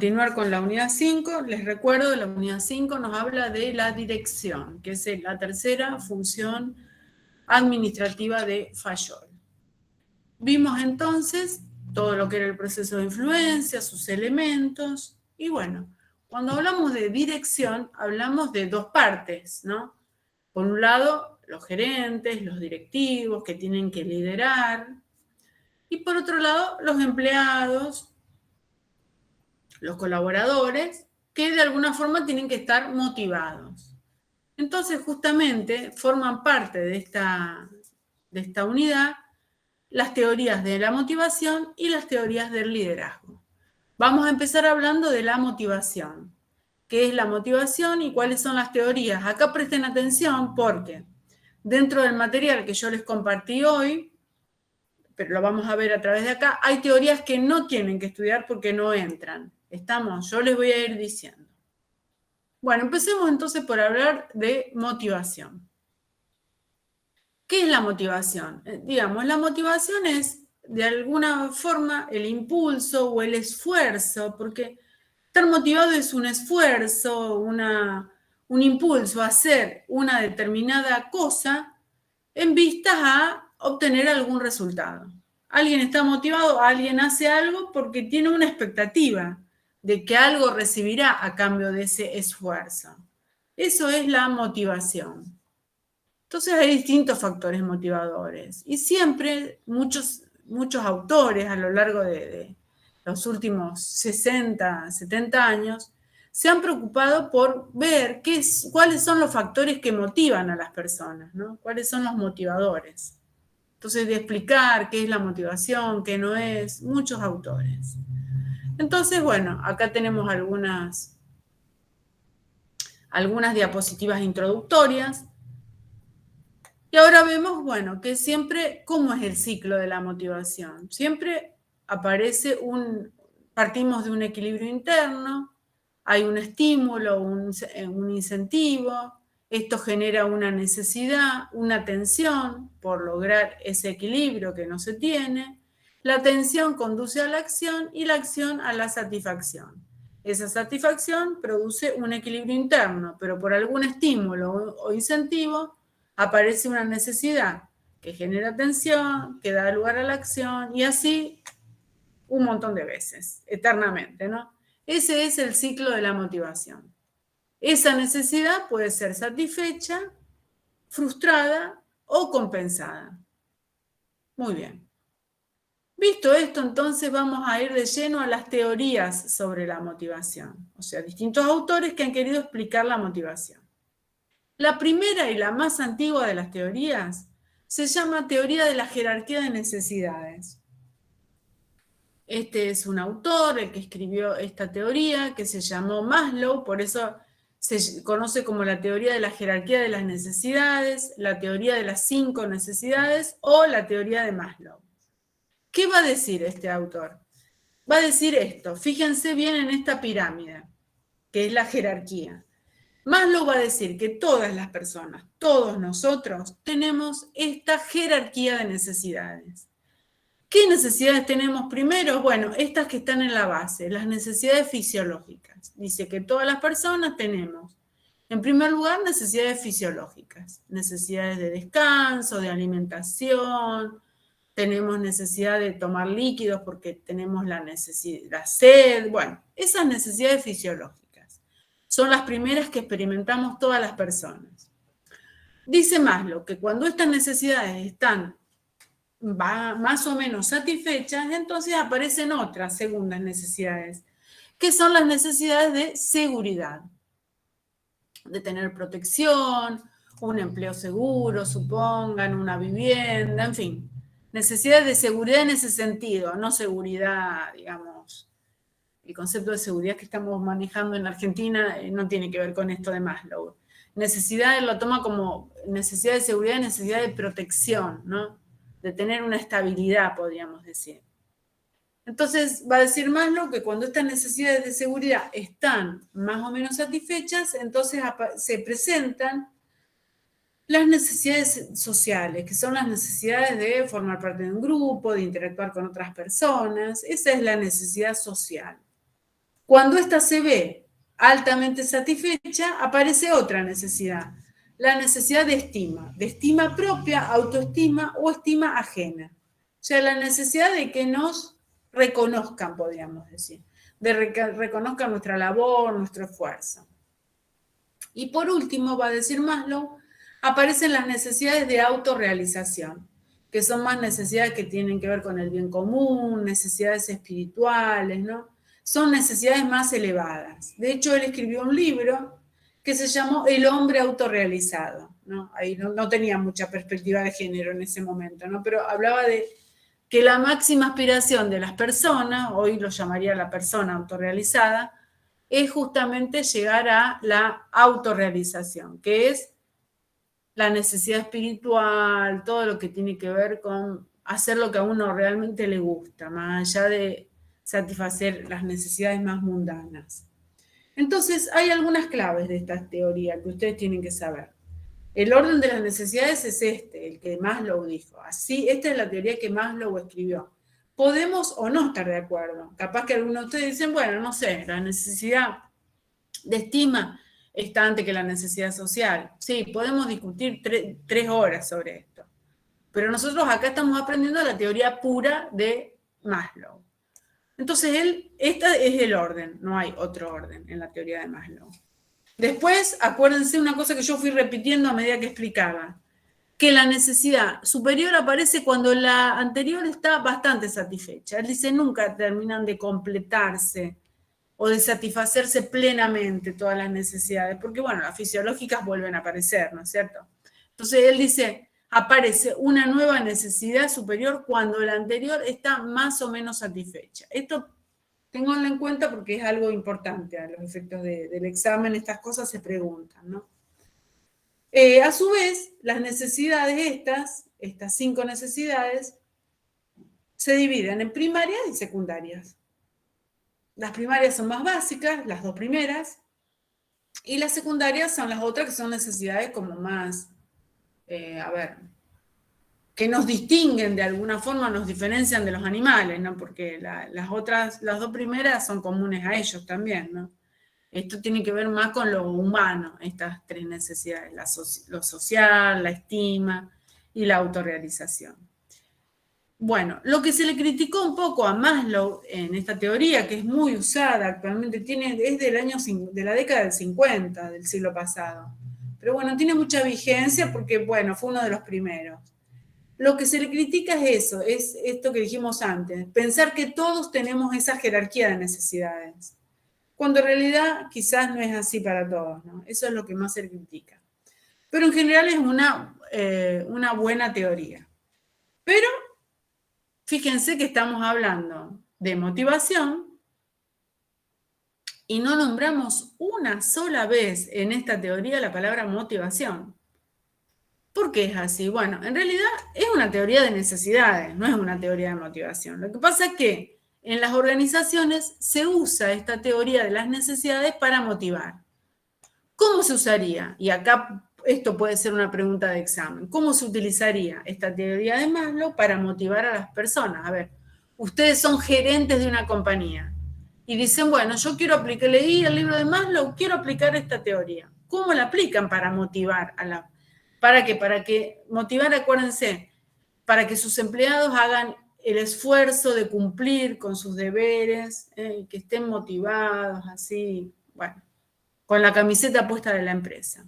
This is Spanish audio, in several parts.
continuar con la unidad 5, les recuerdo, la unidad 5 nos habla de la dirección, que es la tercera función administrativa de Fayol. Vimos entonces todo lo que era el proceso de influencia, sus elementos, y bueno, cuando hablamos de dirección, hablamos de dos partes, ¿no? Por un lado, los gerentes, los directivos que tienen que liderar, y por otro lado, los empleados, los colaboradores, que de alguna forma tienen que estar motivados. Entonces, justamente, forman parte de esta unidad las teorías de la motivación y las teorías del liderazgo. Vamos a empezar hablando de la motivación. ¿Qué es la motivación y cuáles son las teorías? Acá presten atención porque dentro del material que yo les compartí hoy, pero lo vamos a ver a través de acá, hay teorías que no tienen que estudiar porque no entran. ¿Estamos? Yo les voy a ir diciendo. Bueno, empecemos entonces por hablar de motivación. ¿Qué es la motivación? Digamos, la motivación es de alguna forma el impulso o el esfuerzo, porque estar motivado es un esfuerzo, un impulso a hacer una determinada cosa en vistas a obtener algún resultado. Alguien está motivado, alguien hace algo porque tiene una expectativa de que algo recibirá a cambio de ese esfuerzo. Eso es la motivación. Entonces hay distintos factores motivadores y siempre muchos autores a lo largo de los últimos 60, 70 años se han preocupado por ver cuáles son los factores que motivan a las personas, ¿no? Cuáles son los motivadores. Entonces, de explicar qué es la motivación, qué no es, muchos autores. Entonces, bueno, acá tenemos algunas diapositivas introductorias. Y ahora vemos, bueno, que siempre, ¿cómo es el ciclo de la motivación? Siempre aparece partimos de un equilibrio interno, hay un estímulo, un incentivo, esto genera una necesidad, una tensión por lograr ese equilibrio que no se tiene, la tensión conduce a la acción y la acción a la satisfacción. Esa satisfacción produce un equilibrio interno, pero por algún estímulo o incentivo, aparece una necesidad que genera tensión, que da lugar a la acción y así un montón de veces, eternamente, ¿no? Ese es el ciclo de la motivación. Esa necesidad puede ser satisfecha, frustrada o compensada. Muy bien. Visto esto, entonces vamos a ir de lleno a las teorías sobre la motivación, o sea, distintos autores que han querido explicar la motivación. La primera y la más antigua de las teorías se llama teoría de la jerarquía de necesidades. Este es un autor, el que escribió esta teoría, que se llamó Maslow, por eso se conoce como la teoría de la jerarquía de las necesidades, la teoría de las 5 necesidades o la teoría de Maslow. ¿Qué va a decir este autor? Va a decir esto, fíjense bien en esta pirámide, que es la jerarquía. Maslow va a decir que todas las personas, todos nosotros, tenemos esta jerarquía de necesidades. ¿Qué necesidades tenemos primero? Bueno, estas que están en la base, las necesidades fisiológicas. Dice que todas las personas tenemos, en primer lugar, necesidades fisiológicas, necesidades de descanso, de alimentación, tenemos necesidad de tomar líquidos porque tenemos la sed, bueno, esas necesidades fisiológicas son las primeras que experimentamos todas las personas. Dice Maslow que cuando estas necesidades están más o menos satisfechas, entonces aparecen otras segundas necesidades, que son las necesidades de seguridad, de tener protección, un empleo seguro, supongan, una vivienda, en fin, necesidades de seguridad en ese sentido, no seguridad, digamos, el concepto de seguridad que estamos manejando en Argentina no tiene que ver con esto de Maslow. Necesidad lo toma como necesidad de seguridad y necesidad de protección, ¿no? De tener una estabilidad, podríamos decir. Entonces va a decir Maslow que cuando estas necesidades de seguridad están más o menos satisfechas, entonces se presentan las necesidades sociales, que son las necesidades de formar parte de un grupo, de interactuar con otras personas. Esa es la necesidad social. Cuando ésta se ve altamente satisfecha, aparece otra necesidad, la necesidad de estima propia, autoestima o estima ajena. O sea, la necesidad de que nos reconozcan, podríamos decir, de que reconozcan nuestra labor, nuestro esfuerzo. Y por último, va a decir Maslow, aparecen las necesidades de autorrealización, que son más necesidades que tienen que ver con el bien común, necesidades espirituales, ¿no? Son necesidades más elevadas. De hecho, él escribió un libro que se llamó El hombre autorrealizado, ¿no? Ahí no tenía mucha perspectiva de género en ese momento, ¿no? Pero hablaba de que la máxima aspiración de las personas, hoy lo llamaría la persona autorrealizada, es justamente llegar a la autorrealización, que es la necesidad espiritual, todo lo que tiene que ver con hacer lo que a uno realmente le gusta, más allá de satisfacer las necesidades más mundanas. Entonces, hay algunas claves de esta teoría que ustedes tienen que saber. El orden de las necesidades es este, el que Maslow dijo. Así, esta es la teoría que Maslow escribió. Podemos o no estar de acuerdo. Capaz que algunos de ustedes dicen, bueno, no sé, la necesidad de estima está antes que la necesidad social. Sí, podemos discutir 3 horas sobre esto. Pero nosotros acá estamos aprendiendo la teoría pura de Maslow. Entonces, este es el orden, no hay otro orden en la teoría de Maslow. Después, acuérdense una cosa que yo fui repitiendo a medida que explicaba, que la necesidad superior aparece cuando la anterior está bastante satisfecha. Él dice, nunca terminan de completarse o de satisfacerse plenamente todas las necesidades, porque bueno, las fisiológicas vuelven a aparecer, ¿no es cierto? Entonces él dice, aparece una nueva necesidad superior cuando la anterior está más o menos satisfecha. Esto ténganlo en cuenta porque es algo importante a los efectos del examen, estas cosas se preguntan, ¿no? A su vez, las necesidades estas 5 necesidades, se dividen en primarias y secundarias. Las primarias son más básicas, las 2 primeras, y las secundarias son las otras que son necesidades como más, que nos distinguen de alguna forma, nos diferencian de los animales, ¿no? Porque las 2 primeras son comunes a ellos también, ¿no? Esto tiene que ver más con lo humano, estas 3 necesidades, lo social, la estima y la autorrealización. Bueno, lo que se le criticó un poco a Maslow en esta teoría, que es muy usada actualmente, es de la década del 50 del siglo pasado. Pero bueno, tiene mucha vigencia porque, bueno, fue uno de los primeros. Lo que se le critica es eso, es esto que dijimos antes, pensar que todos tenemos esa jerarquía de necesidades, cuando en realidad quizás no es así para todos, ¿no? Eso es lo que más se le critica. Pero en general es una buena teoría. Pero fíjense que estamos hablando de motivación y no nombramos una sola vez en esta teoría la palabra motivación. ¿Por qué es así? Bueno, en realidad es una teoría de necesidades, no es una teoría de motivación. Lo que pasa es que en las organizaciones se usa esta teoría de las necesidades para motivar. ¿Cómo se usaría? Y acá esto puede ser una pregunta de examen. ¿Cómo se utilizaría esta teoría de Maslow para motivar a las personas? A ver, ustedes son gerentes de una compañía y dicen, bueno, yo quiero aplicar, leí el libro de Maslow, quiero aplicar esta teoría. ¿Cómo la aplican para motivar a la... ¿Para qué? Para que motivar, acuérdense, para que sus empleados hagan el esfuerzo de cumplir con sus deberes, que estén motivados, así, bueno, con la camiseta puesta de la empresa.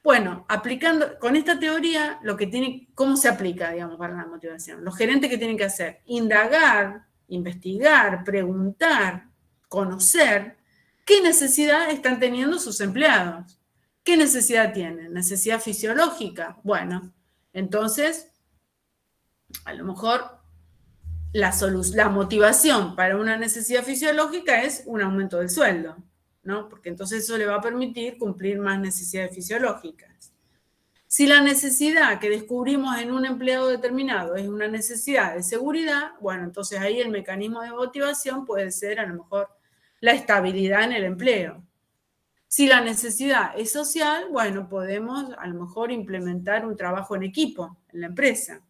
Bueno, aplicando, con esta teoría, ¿cómo se aplica, digamos, para la motivación? Los gerentes que tienen que hacer, indagar, investigar, preguntar, conocer qué necesidad están teniendo sus empleados. ¿Qué necesidad tienen? ¿Necesidad fisiológica? Bueno, entonces, a lo mejor la motivación para una necesidad fisiológica es un aumento del sueldo, ¿no? Porque entonces eso le va a permitir cumplir más necesidades fisiológicas. Si la necesidad que descubrimos en un empleado determinado es una necesidad de seguridad, bueno, entonces ahí el mecanismo de motivación puede ser a lo mejor la estabilidad en el empleo. Si la necesidad es social, bueno, podemos a lo mejor implementar un trabajo en equipo en la empresa.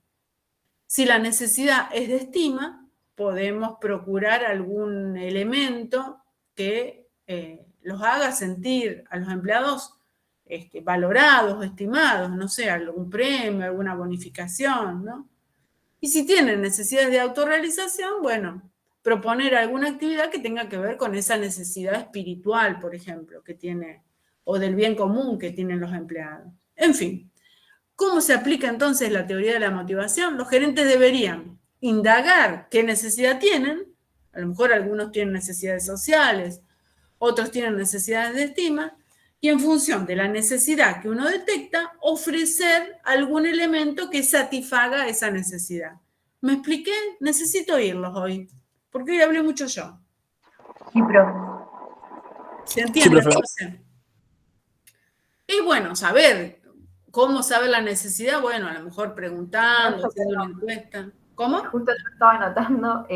Si la necesidad es de estima, podemos procurar algún elemento que los haga sentir a los empleados valorados, estimados, no sé, algún premio, alguna bonificación, ¿no? Y si tienen necesidades de autorrealización, bueno, proponer alguna actividad que tenga que ver con esa necesidad espiritual, por ejemplo, que tiene, o del bien común que tienen los empleados. En fin, ¿cómo se aplica entonces la teoría de la motivación? Los gerentes deberían indagar qué necesidad tienen, a lo mejor algunos tienen necesidades sociales, otros tienen necesidades de estima, y en función de la necesidad que uno detecta, ofrecer algún elemento que satisfaga esa necesidad. ¿Me expliqué? Necesito oírlos hoy, porque hoy hablé mucho yo. Sí, profe. ¿Se entiende? Sí, profe. Entonces, y bueno, saber cómo saber la necesidad, bueno, a lo mejor preguntando, haciendo una encuesta. ¿Cómo? Justo yo estaba anotando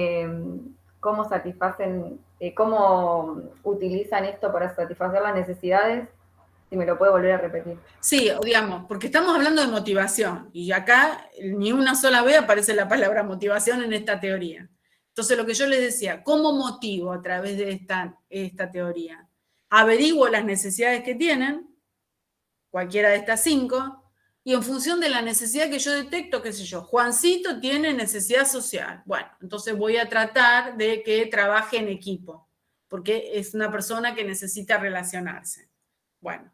cómo satisfacen, cómo utilizan esto para satisfacer las necesidades. Si me lo puede volver a repetir. Sí, digamos, porque estamos hablando de motivación y acá ni una sola vez aparece la palabra motivación en esta teoría. Entonces, lo que yo les decía, ¿cómo motivo a través de esta teoría? Averiguo las necesidades que tienen, cualquiera de estas 5, y en función de la necesidad que yo detecto, qué sé yo, Juancito tiene necesidad social. Bueno, entonces voy a tratar de que trabaje en equipo, porque es una persona que necesita relacionarse. Bueno.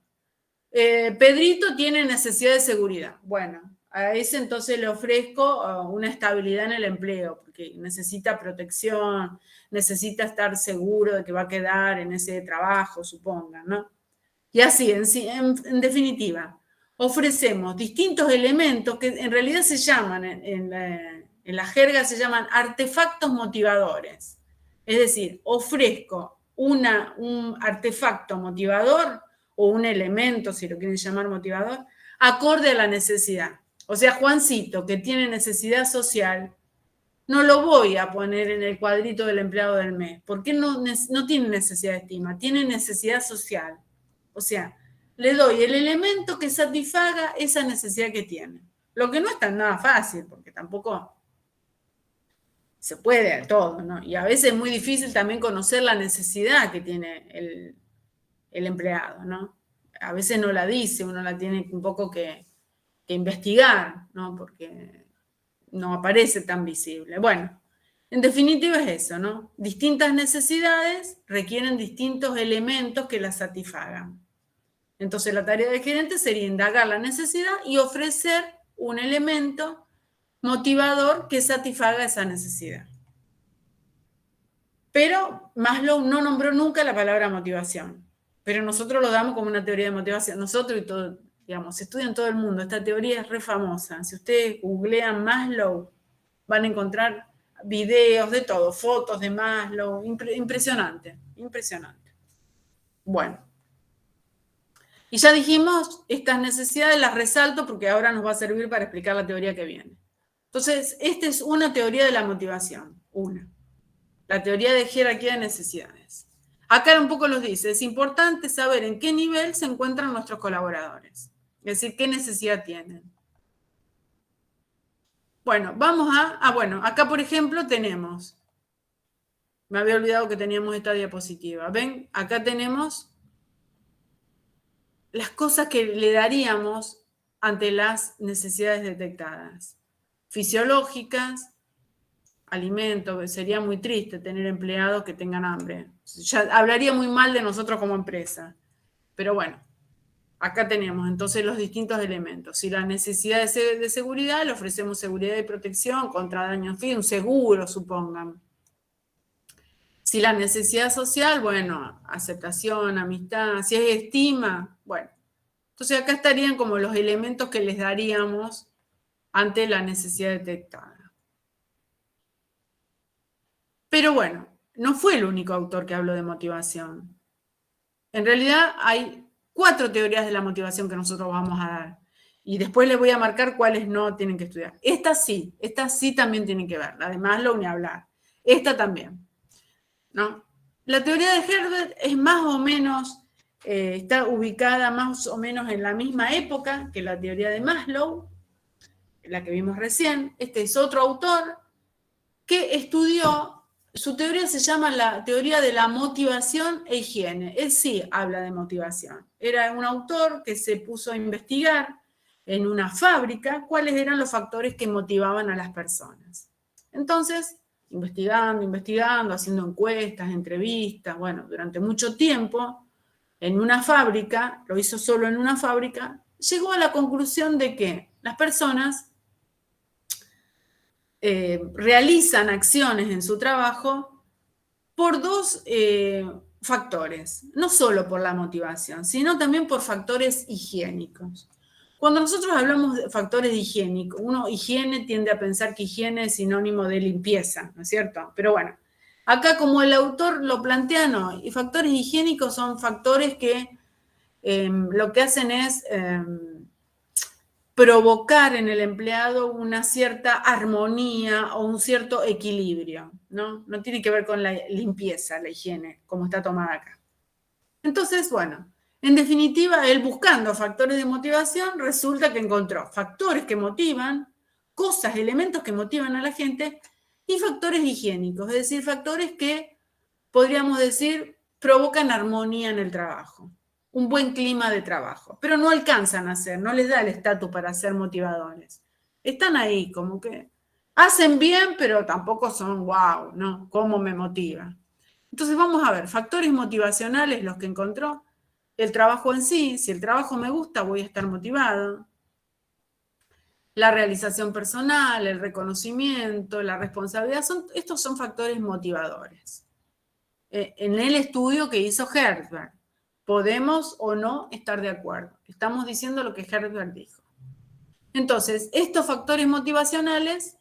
Pedrito tiene necesidad de seguridad. Bueno, a ese entonces le ofrezco una estabilidad en el empleo, porque necesita protección, necesita estar seguro de que va a quedar en ese trabajo, supongan, ¿no? Y así, en definitiva, ofrecemos distintos elementos que en realidad se llaman, en la jerga se llaman artefactos motivadores. Es decir, ofrezco un artefacto motivador o un elemento, si lo quieren llamar motivador, acorde a la necesidad. O sea, Juancito, que tiene necesidad social, no lo voy a poner en el cuadrito del empleado del mes, porque no tiene necesidad de estima, tiene necesidad social. O sea, le doy el elemento que satisfaga esa necesidad que tiene. Lo que no es tan nada fácil, porque tampoco se puede a todo, ¿no? Y a veces es muy difícil también conocer la necesidad que tiene el empleado, ¿no? A veces no la dice, uno la tiene un poco que investigar, ¿no? Porque no aparece tan visible. Bueno, en definitiva es eso, ¿no? Distintas necesidades requieren distintos elementos que las satisfagan. Entonces la tarea del gerente sería indagar la necesidad y ofrecer un elemento motivador que satisfaga esa necesidad. Pero Maslow no nombró nunca la palabra motivación, pero nosotros lo damos como una teoría de motivación. Nosotros y todo, digamos, se estudia en todo el mundo. Esta teoría es re famosa. Si ustedes googlean Maslow, van a encontrar videos de todo, fotos de Maslow, impresionante, impresionante. Bueno. Y ya dijimos, estas necesidades las resalto porque ahora nos va a servir para explicar la teoría que viene. Entonces, esta es una teoría de la motivación, una. La teoría de jerarquía de necesidades. Acá un poco los dice, es importante saber en qué nivel se encuentran nuestros colaboradores. Es decir, qué necesidad tienen. Bueno, vamos bueno, acá por ejemplo tenemos, me había olvidado que teníamos esta diapositiva. ¿Ven? Acá tenemos las cosas que le daríamos ante las necesidades detectadas. Fisiológicas, alimento, sería muy triste tener empleados que tengan hambre. Ya hablaría muy mal de nosotros como empresa. Pero bueno, acá tenemos entonces los distintos elementos. Si la necesidad de seguridad, le ofrecemos seguridad y protección contra daños, en fin, un seguro, supongan. Si la necesidad social, bueno, aceptación, amistad. Si es estima, bueno. Entonces acá estarían como los elementos que les daríamos ante la necesidad detectada. Pero bueno, no fue el único autor que habló de motivación. En realidad hay 4 teorías de la motivación que nosotros vamos a dar. Y después les voy a marcar cuáles no tienen que estudiar. Esta sí también tienen que ver. La de Maslow ni hablar. Esta también, ¿no? La teoría de Herbert es más o menos, está ubicada más o menos en la misma época que la teoría de Maslow, la que vimos recién. Este es otro autor que estudió Su teoría se llama la teoría de la motivación e higiene. Él sí habla de motivación. Era un autor que se puso a investigar en una fábrica cuáles eran los factores que motivaban a las personas. Entonces, investigando, haciendo encuestas, entrevistas, bueno, durante mucho tiempo, en una fábrica, lo hizo solo en una fábrica, llegó a la conclusión de que las personas realizan acciones en su trabajo por dos factores, no solo por la motivación, sino también por factores higiénicos. Cuando nosotros hablamos de factores higiénicos, higiene tiende a pensar que higiene es sinónimo de limpieza, ¿no es cierto? Pero bueno, acá como el autor lo plantea, no, y factores higiénicos son factores que lo que hacen es provocar en el empleado una cierta armonía o un cierto equilibrio, ¿no? No tiene que ver con la limpieza, la higiene, como está tomada acá. Entonces, bueno, en definitiva, él buscando factores de motivación, resulta que encontró factores que motivan, cosas, elementos que motivan a la gente y factores higiénicos, es decir, factores que, podríamos decir, provocan armonía en el trabajo, un buen clima de trabajo, pero no alcanzan a ser, no les da el estatus para ser motivadores. Están ahí, como que hacen bien, pero tampoco son wow, ¿no? ¿Cómo me motiva? Entonces vamos a ver, factores motivacionales, los que encontró, el trabajo en sí, si el trabajo me gusta, voy a estar motivado, la realización personal, el reconocimiento, la responsabilidad, estos son factores motivadores. En el estudio que hizo Herzberg, podemos o no estar de acuerdo. Estamos diciendo lo que Herzberg dijo. Entonces, estos factores motivacionales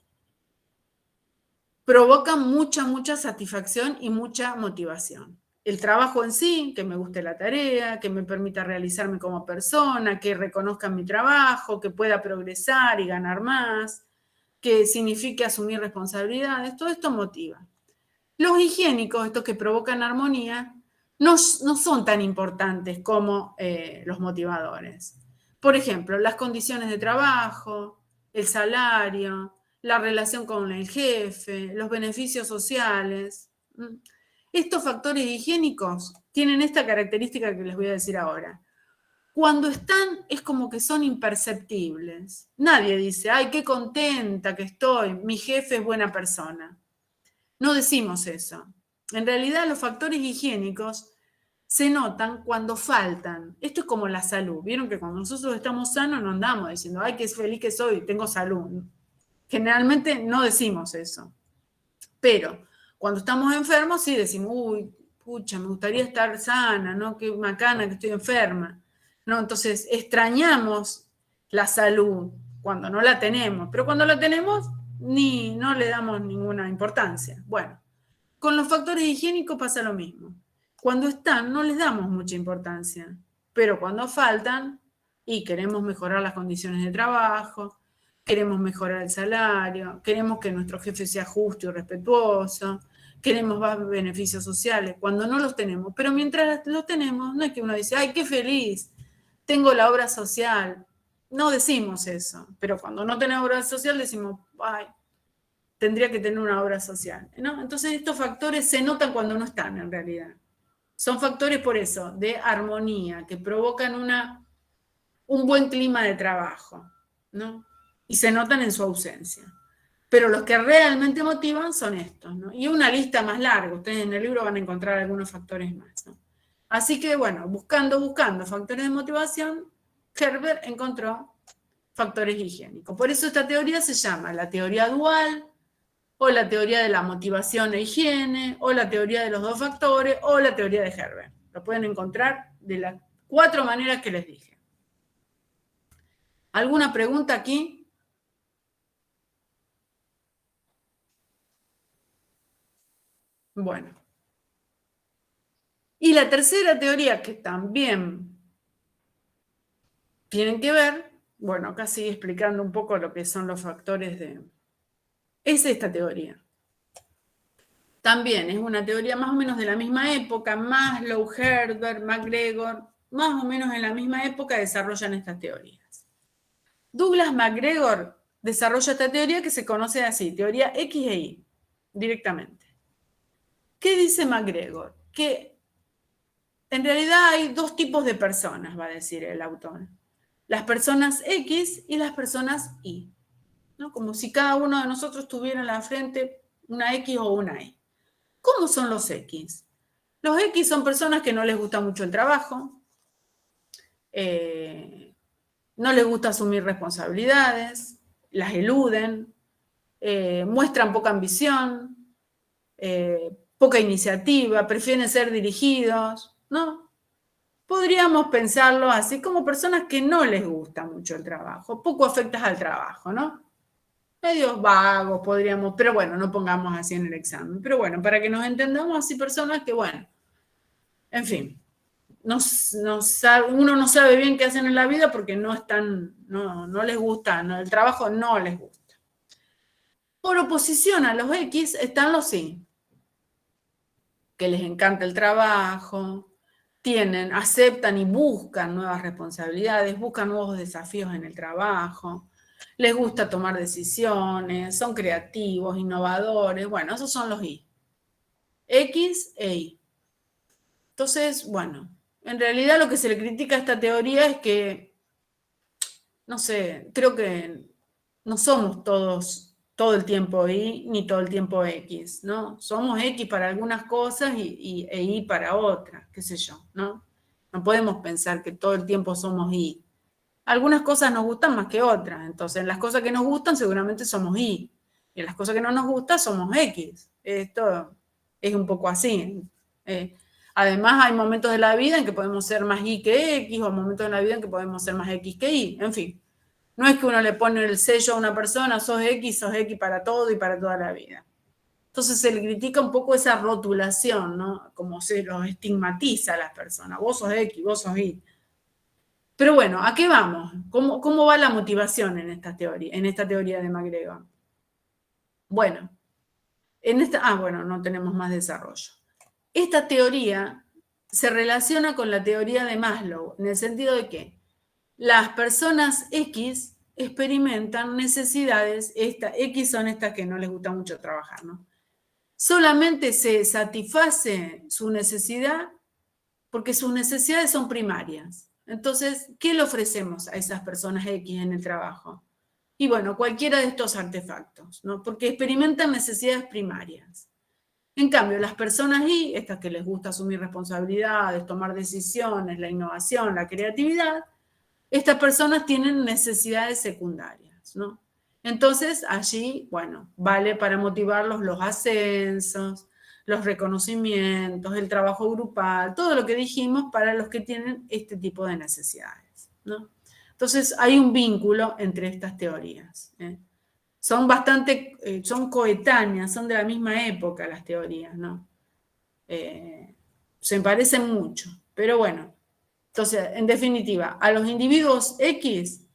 provocan mucha satisfacción y mucha motivación. El trabajo en sí, que me guste la tarea, que me permita realizarme como persona, que reconozca mi trabajo, que pueda progresar y ganar más, que signifique asumir responsabilidades, todo esto motiva. Los higiénicos, estos que provocan armonía, no son tan importantes como los motivadores. Por ejemplo, las condiciones de trabajo, el salario, la relación con el jefe, los beneficios sociales. Estos factores higiénicos tienen esta característica que les voy a decir ahora. Cuando están, es como que son imperceptibles. Nadie dice, ay, qué contenta que estoy, mi jefe es buena persona. No decimos eso. En realidad los factores higiénicos se notan cuando faltan. Esto es como la salud. Vieron que cuando nosotros estamos sanos no andamos diciendo, ay, qué feliz que soy, tengo salud. Generalmente no decimos eso. Pero cuando estamos enfermos sí decimos, uy, pucha, me gustaría estar sana, ¿no? Qué macana que estoy enferma. ¿No? Entonces extrañamos la salud cuando no la tenemos, pero cuando la tenemos no le damos ninguna importancia. Bueno, con los factores higiénicos pasa lo mismo. Cuando están no les damos mucha importancia, pero cuando faltan y queremos mejorar las condiciones de trabajo, queremos mejorar el salario, queremos que nuestro jefe sea justo y respetuoso, queremos más beneficios sociales, cuando no los tenemos. Pero mientras los tenemos, no es que uno dice, ay, qué feliz, tengo la obra social. No decimos eso, pero cuando no tenemos obra social decimos, ay, tendría que tener una obra social, ¿no? Entonces estos factores se notan cuando no están en realidad. Son factores por eso, de armonía, que provocan un buen clima de trabajo, ¿no? Y se notan en su ausencia. Pero los que realmente motivan son estos, ¿no? Y una lista más larga, ustedes en el libro van a encontrar algunos factores más, ¿no? Así que, bueno, buscando factores de motivación, Herbert encontró factores higiénicos. Por eso esta teoría se llama la teoría dual, o la teoría de la motivación e higiene, o la teoría de los dos factores, o la teoría de Herbert. Lo pueden encontrar de las 4 maneras que les dije. ¿Alguna pregunta aquí? Bueno. Y la tercera teoría, que también tienen que ver, bueno, acá sigue explicando un poco lo que son los factores de... Es esta teoría. También es una teoría más o menos de la misma época, Maslow, Herbert, MacGregor, más o menos en la misma época desarrollan estas teorías. Douglas MacGregor desarrolla esta teoría que se conoce así, teoría X e Y, directamente. ¿Qué dice MacGregor? Que en realidad hay dos tipos de personas, va a decir el autor. Las personas X y las personas Y, ¿no? Como si cada uno de nosotros tuviera en la frente una X o una Y. ¿Cómo son los X? Los X son personas que no les gusta mucho el trabajo, no les gusta asumir responsabilidades, las eluden, muestran poca ambición, poca iniciativa, prefieren ser dirigidos, ¿no? Podríamos pensarlo así como personas que no les gusta mucho el trabajo, poco afectas al trabajo, ¿no? Medios vagos podríamos, pero bueno, no pongamos así en el examen. Pero bueno, para que nos entendamos así, personas que, bueno, en fin, uno no sabe bien qué hacen en la vida porque no les gusta, no, el trabajo no les gusta. Por oposición a los X están los Y, que les encanta el trabajo, aceptan y buscan nuevas responsabilidades, buscan nuevos desafíos en el trabajo, les gusta tomar decisiones, son creativos, innovadores. Bueno, esos son los Y. X e Y. Entonces, bueno, en realidad lo que se le critica a esta teoría es que, no sé, creo que no somos todos todo el tiempo Y ni todo el tiempo X, ¿no? Somos X para algunas cosas e Y para otras, qué sé yo, ¿no? No podemos pensar que todo el tiempo somos Y. Algunas cosas nos gustan más que otras, entonces en las cosas que nos gustan seguramente somos Y, y en las cosas que no nos gustan somos X. Esto es un poco así. Además hay momentos de la vida en que podemos ser más Y que X, o momentos de la vida en que podemos ser más X que Y, en fin. No es que uno le pone el sello a una persona, sos X para todo y para toda la vida. Entonces se le critica un poco esa rotulación, ¿no? Como se los estigmatiza a las personas. Vos sos X, vos sos Y. Pero bueno, ¿a qué vamos? ¿Cómo va la motivación en esta teoría de MacGregor? Bueno, bueno, no tenemos más desarrollo. Esta teoría se relaciona con la teoría de Maslow, en el sentido de que las personas X experimentan necesidades, X son estas que no les gusta mucho trabajar, ¿no? Solamente se satisface su necesidad porque sus necesidades son primarias. Entonces, ¿qué le ofrecemos a esas personas X en el trabajo? Y bueno, cualquiera de estos artefactos, ¿no? Porque experimentan necesidades primarias. En cambio, las personas Y, estas que les gusta asumir responsabilidades, tomar decisiones, la innovación, la creatividad, estas personas tienen necesidades secundarias, ¿no? Entonces, allí, bueno, vale para motivarlos los ascensos, los reconocimientos, el trabajo grupal, todo lo que dijimos para los que tienen este tipo de necesidades, ¿no? Entonces, hay un vínculo entre estas teorías, ¿eh? Son son coetáneas, son de la misma época las teorías, ¿no? Se parecen mucho, pero bueno. Entonces, en definitiva, a los individuos X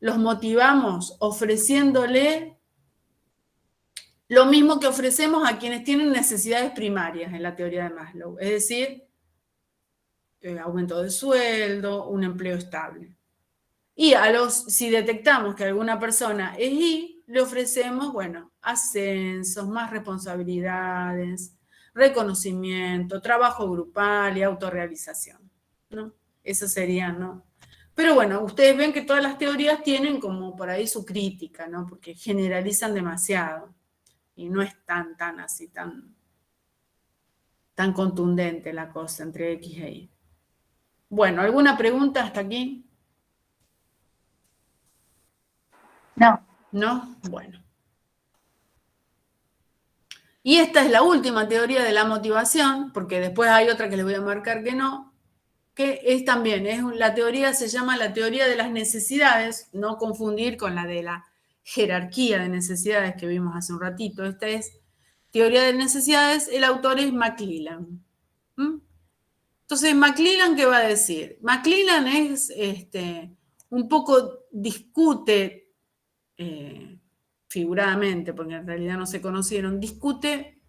los motivamos ofreciéndole lo mismo que ofrecemos a quienes tienen necesidades primarias en la teoría de Maslow, es decir, aumento de sueldo, un empleo estable. Y si detectamos que alguna persona es Y, le ofrecemos, bueno, ascensos, más responsabilidades, reconocimiento, trabajo grupal y autorrealización, ¿no? Eso sería, ¿no? Pero bueno, ustedes ven que todas las teorías tienen como por ahí su crítica, ¿no? Porque generalizan demasiado y no es tan así, tan contundente la cosa entre X e Y. Bueno, ¿alguna pregunta hasta aquí? No. ¿No? Bueno. Y esta es la última teoría de la motivación, porque después hay otra que les voy a marcar que no, que es también, la teoría se llama la teoría de las necesidades, no confundir con la de la jerarquía de necesidades que vimos hace un ratito. Esta es teoría de necesidades, el autor es McClellan. Entonces, McClellan, ¿qué va a decir? McClellan es, un poco discute, figuradamente, porque en realidad no se conocieron, discute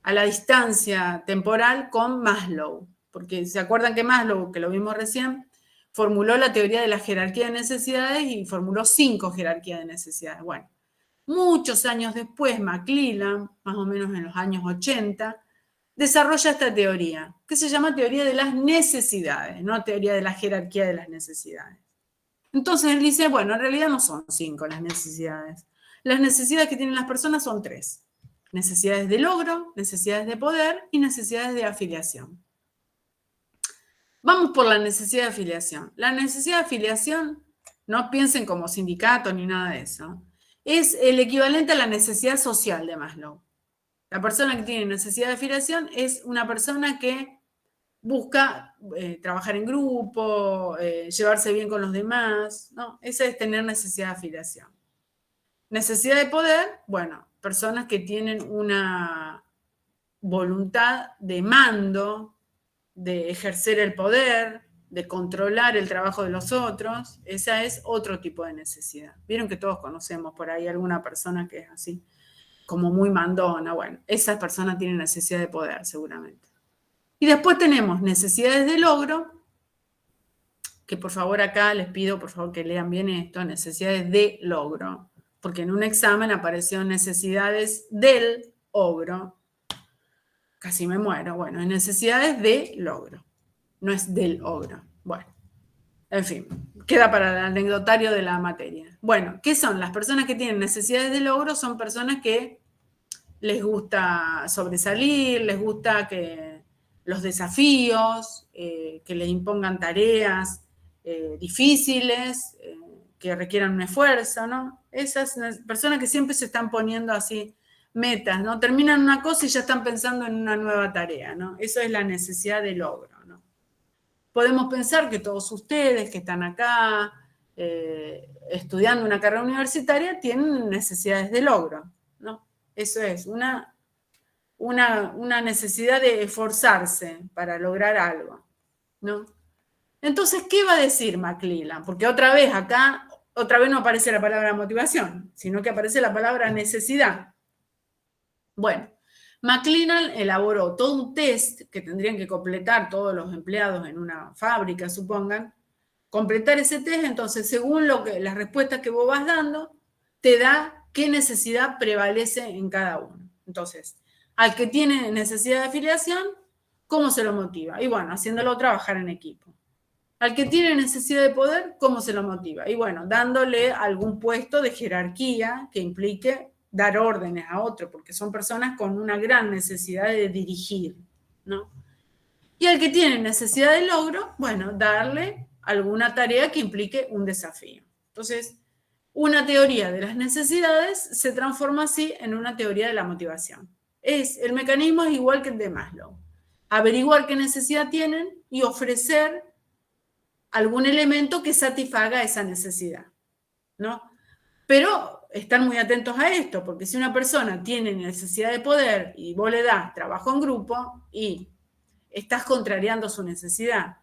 a la distancia temporal con Maslow, porque se acuerdan que Maslow, que lo vimos recién, formuló la teoría de la jerarquía de necesidades y formuló 5 jerarquías de necesidades. Bueno, muchos años después, McClellan, más o menos en los años 80, desarrolla esta teoría, que se llama teoría de las necesidades, no teoría de la jerarquía de las necesidades. Entonces él dice, bueno, en realidad no son 5 las necesidades. Las necesidades que tienen las personas son 3. Necesidades de logro, necesidades de poder y necesidades de afiliación. Vamos por la necesidad de afiliación. La necesidad de afiliación, no piensen como sindicato ni nada de eso, es el equivalente a la necesidad social de Maslow. La persona que tiene necesidad de afiliación es una persona que busca trabajar en grupo, llevarse bien con los demás, ¿no? Esa es tener necesidad de afiliación. Necesidad de poder, bueno, personas que tienen una voluntad de mando, de ejercer el poder, de controlar el trabajo de los otros, esa es otro tipo de necesidad. Vieron que todos conocemos por ahí alguna persona que es así, como muy mandona, bueno, esa persona tiene necesidad de poder seguramente. Y después tenemos necesidades de logro, que por favor acá les pido por favor que lean bien esto, necesidades de logro, porque en un examen aparecieron necesidades del ogro, casi me muero, bueno, es necesidades de logro, no es del ogro, bueno, en fin, queda para el anecdotario de la materia. Bueno, ¿qué son? Las personas que tienen necesidades de logro son personas que les gusta sobresalir, les gusta que los desafíos, que les impongan tareas difíciles, que requieran un esfuerzo, ¿no? Esas personas que siempre se están poniendo así metas, ¿no? Terminan una cosa y ya están pensando en una nueva tarea, ¿no? Eso es la necesidad de logro, ¿no? Podemos pensar que todos ustedes que están acá estudiando una carrera universitaria tienen necesidades de logro, ¿no? Eso es, una necesidad de esforzarse para lograr algo, ¿no? Entonces, ¿qué va a decir McClelland? Porque otra vez no aparece la palabra motivación, sino que aparece la palabra necesidad. Bueno, McClelland elaboró todo un test que tendrían que completar todos los empleados en una fábrica, supongan, completar ese test, entonces según las respuestas que vos vas dando, te da qué necesidad prevalece en cada uno. Entonces, al que tiene necesidad de afiliación, ¿cómo se lo motiva? Y bueno, haciéndolo trabajar en equipo. Al que tiene necesidad de poder, ¿cómo se lo motiva? Y bueno, dándole algún puesto de jerarquía que implique dar órdenes a otro, porque son personas con una gran necesidad de dirigir, ¿no? Y al que tiene necesidad de logro, bueno, darle alguna tarea que implique un desafío. Entonces, una teoría de las necesidades se transforma así en una teoría de la motivación. El mecanismo es igual que el de Maslow. Averiguar qué necesidad tienen y ofrecer algún elemento que satisfaga esa necesidad, ¿no? Pero estar muy atentos a esto, porque si una persona tiene necesidad de poder y vos le das trabajo en grupo y estás contrariando su necesidad.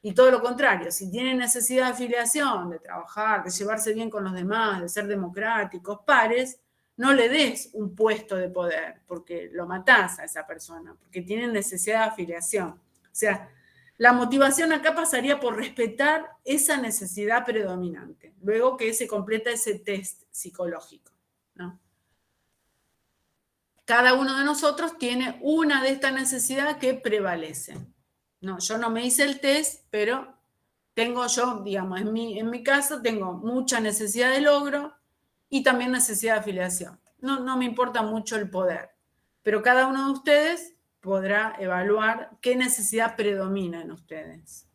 Y todo lo contrario, si tiene necesidad de afiliación, de trabajar, de llevarse bien con los demás, de ser democráticos, pares, no le des un puesto de poder, porque lo matás a esa persona, porque tiene necesidad de afiliación. O sea, la motivación acá pasaría por respetar esa necesidad predominante, luego que se completa ese test psicológico, ¿no? Cada uno de nosotros tiene una de estas necesidades que prevalece. No, yo no me hice el test, pero tengo yo, digamos, en mi caso, tengo mucha necesidad de logro y también necesidad de afiliación. No me importa mucho el poder, pero cada uno de ustedes podrá evaluar qué necesidad predomina en ustedes.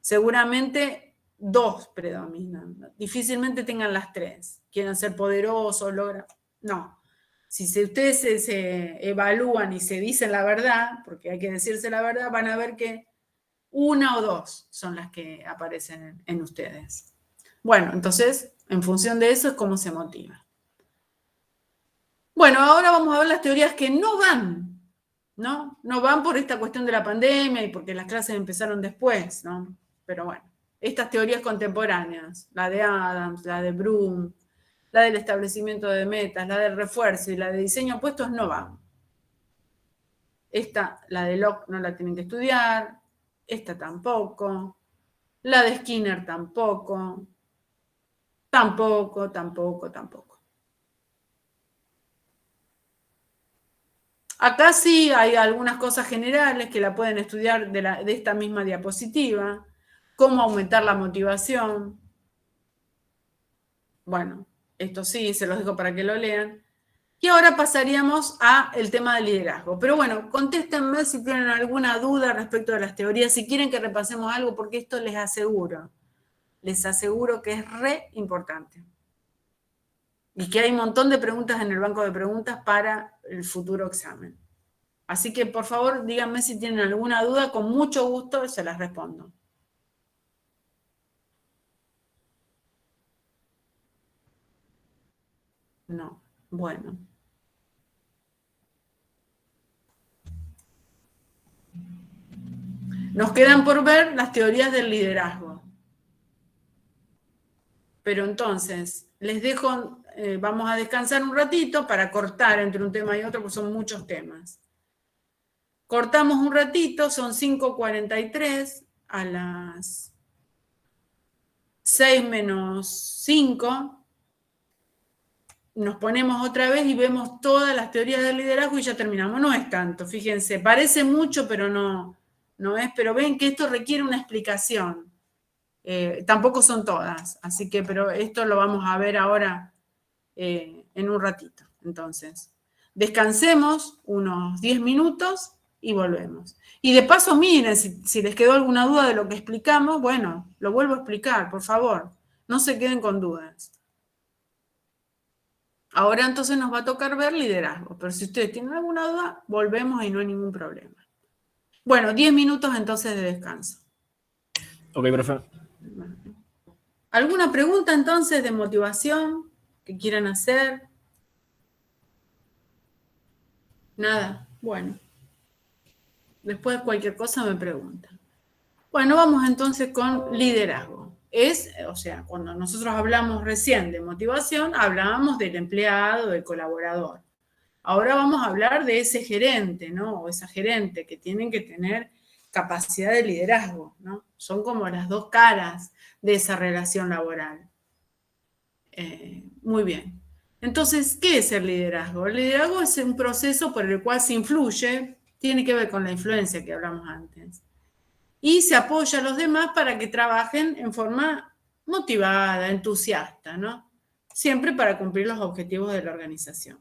Seguramente 2 predominan, difícilmente tengan las 3. Quieren ser poderosos, logran. No. Si ustedes se evalúan y se dicen la verdad, porque hay que decirse la verdad, van a ver que 1 o 2 son las que aparecen en ustedes. Bueno, entonces, en función de eso es cómo se motiva. Bueno, ahora vamos a ver las teorías que no van, ¿no? No van por esta cuestión de la pandemia y porque las clases empezaron después, ¿no? Pero bueno, estas teorías contemporáneas, la de Adams, la de Bloom, la del establecimiento de metas, la del refuerzo y la de diseño de puestos no van. Esta, la de Locke, no la tienen que estudiar, esta tampoco, la de Skinner tampoco, tampoco. Acá sí hay algunas cosas generales que la pueden estudiar de esta misma diapositiva. Cómo aumentar la motivación. Bueno, esto sí, se los dejo para que lo lean. Y ahora pasaríamos al tema del liderazgo. Pero bueno, contéstenme si tienen alguna duda respecto de las teorías, si quieren que repasemos algo, porque esto les aseguro que es re importante. Y que hay un montón de preguntas en el banco de preguntas para el futuro examen. Así que, por favor, díganme si tienen alguna duda, con mucho gusto se las respondo. No, bueno. Nos quedan por ver las teorías del liderazgo. Pero entonces, les dejo, vamos a descansar un ratito para cortar entre un tema y otro, porque son muchos temas. Cortamos un ratito, son 5:43, a las 6 menos 5. Nos ponemos otra vez y vemos todas las teorías del liderazgo y ya terminamos. No es tanto, fíjense, parece mucho, pero no es. Pero ven que esto requiere una explicación. Tampoco son todas, así que, pero esto lo vamos a ver ahora en un ratito. Entonces, descansemos unos 10 minutos y volvemos. Y de paso, miren, si les quedó alguna duda de lo que explicamos, bueno, lo vuelvo a explicar, por favor. No se queden con dudas. Ahora entonces nos va a tocar ver liderazgo, pero si ustedes tienen alguna duda, volvemos y no hay ningún problema. Bueno, 10 minutos entonces de descanso. Ok, profe. ¿Alguna pregunta entonces de motivación que quieran hacer? Nada, bueno. Después de cualquier cosa me preguntan. Bueno, vamos entonces con liderazgo. O sea, cuando nosotros hablamos recién de motivación, hablábamos del empleado, del colaborador. Ahora vamos a hablar de ese gerente, ¿no? O esa gerente que tienen que tener capacidad de liderazgo, ¿no? Son como las dos caras de esa relación laboral. Muy bien. Entonces, ¿qué es el liderazgo? El liderazgo es un proceso por el cual se influye, tiene que ver con la influencia que hablamos antes, y se apoya a los demás para que trabajen en forma motivada, entusiasta, ¿no? Siempre para cumplir los objetivos de la organización.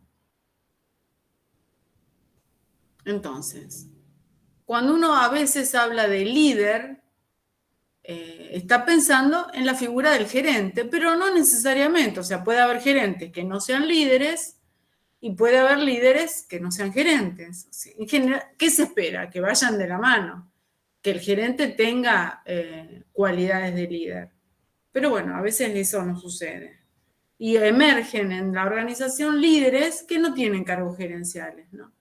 Entonces, cuando uno a veces habla de líder, está pensando en la figura del gerente, pero no necesariamente. O sea, puede haber gerentes que no sean líderes y puede haber líderes que no sean gerentes. O sea, en general, ¿qué se espera? Que vayan de la mano, que el gerente tenga cualidades de líder. Pero bueno, a veces eso no sucede. Y emergen en la organización líderes que no tienen cargos gerenciales, ¿no?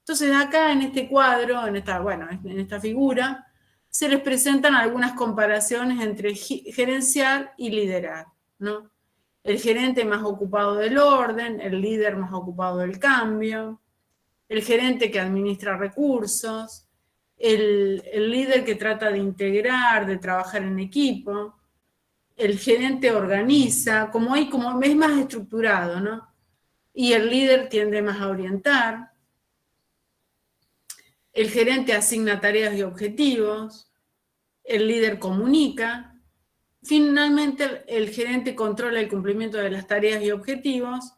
Entonces acá en este cuadro, en esta figura, se les presentan algunas comparaciones entre gerenciar y liderar, ¿no? El gerente más ocupado del orden, el líder más ocupado del cambio, el gerente que administra recursos, el líder que trata de integrar, de trabajar en equipo, el gerente organiza, como es más estructurado, ¿no? Y el líder tiende más a orientar. El gerente asigna tareas y objetivos, el líder comunica, finalmente el gerente controla el cumplimiento de las tareas y objetivos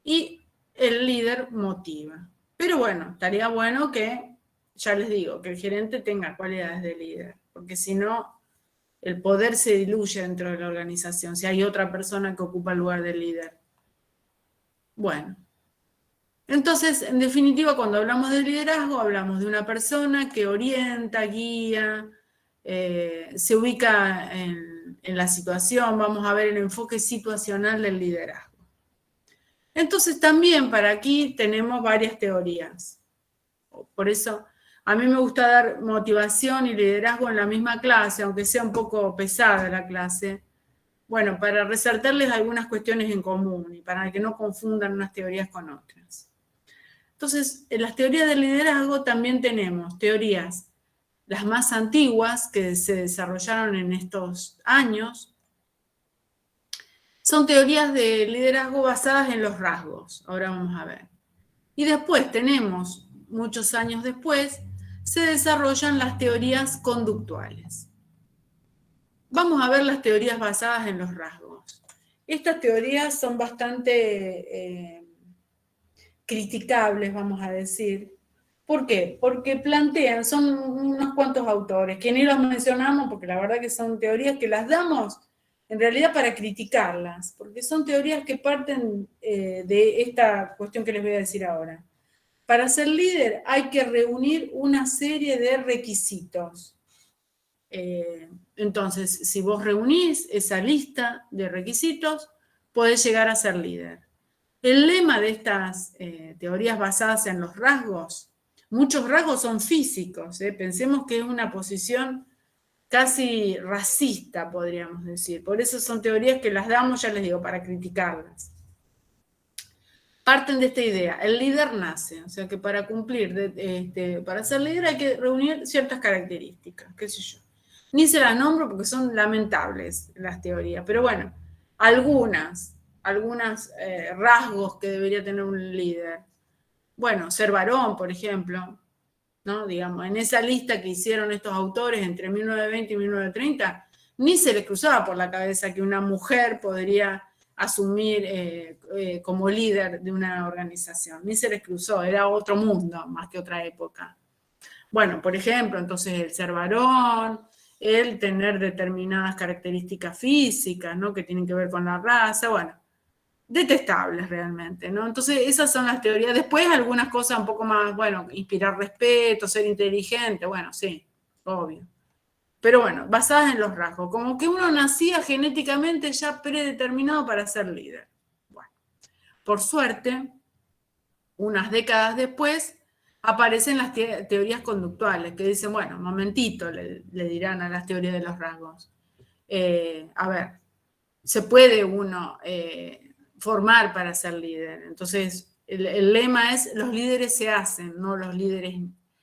y el líder motiva. Pero bueno, estaría bueno que, ya les digo, que el gerente tenga cualidades de líder, porque si no, el poder se diluye dentro de la organización, si hay otra persona que ocupa el lugar del líder. Bueno. Entonces, en definitiva, cuando hablamos de liderazgo, hablamos de una persona que orienta, guía, se ubica en la situación. Vamos a ver el enfoque situacional del liderazgo. Entonces, también para aquí tenemos varias teorías. Por eso, a mí me gusta dar motivación y liderazgo en la misma clase, aunque sea un poco pesada la clase. Bueno, para resaltarles algunas cuestiones en común y para que no confundan unas teorías con otras. Entonces, en las teorías del liderazgo también tenemos teorías, las más antiguas que se desarrollaron en estos años, son teorías de liderazgo basadas en los rasgos. Ahora vamos a ver. Y después tenemos muchos años después, se desarrollan las teorías conductuales. Vamos a ver las teorías basadas en los rasgos. Estas teorías son bastante criticables, vamos a decir. ¿Por qué? Porque plantean, son unos cuantos autores, que ni los mencionamos porque la verdad que son teorías que las damos en realidad para criticarlas, porque son teorías que parten de esta cuestión que les voy a decir ahora. Para ser líder hay que reunir una serie de requisitos. Entonces, si vos reunís esa lista de requisitos, podés llegar a ser líder. El lema de estas teorías basadas en los rasgos, muchos rasgos son físicos, pensemos que es una posición casi racista, podríamos decir. Por eso son teorías que las damos, ya les digo, para criticarlas. Parten de esta idea, el líder nace, o sea que para cumplir, para ser líder hay que reunir ciertas características, qué sé yo. Ni se las nombro porque son lamentables las teorías, pero bueno, algunos rasgos que debería tener un líder. Bueno, ser varón, por ejemplo, ¿no? Digamos, en esa lista que hicieron estos autores entre 1920 y 1930, ni se les cruzaba por la cabeza que una mujer podría asumir como líder de una organización, ni se les cruzó, era otro mundo más que otra época. Bueno, por ejemplo, entonces el ser varón, el tener determinadas características físicas, ¿no? Que tienen que ver con la raza, bueno, detestables realmente, ¿no? Entonces esas son las teorías. Después algunas cosas un poco más, bueno, inspirar respeto, ser inteligente, bueno, sí, obvio. Pero bueno, basadas en los rasgos, como que uno nacía genéticamente ya predeterminado para ser líder. Bueno, por suerte, unas décadas después, aparecen las teorías conductuales, que dicen, bueno, momentito, le dirán a las teorías de los rasgos. A ver, se puede uno formar para ser líder. Entonces, el lema es, los líderes se hacen, no los líderes,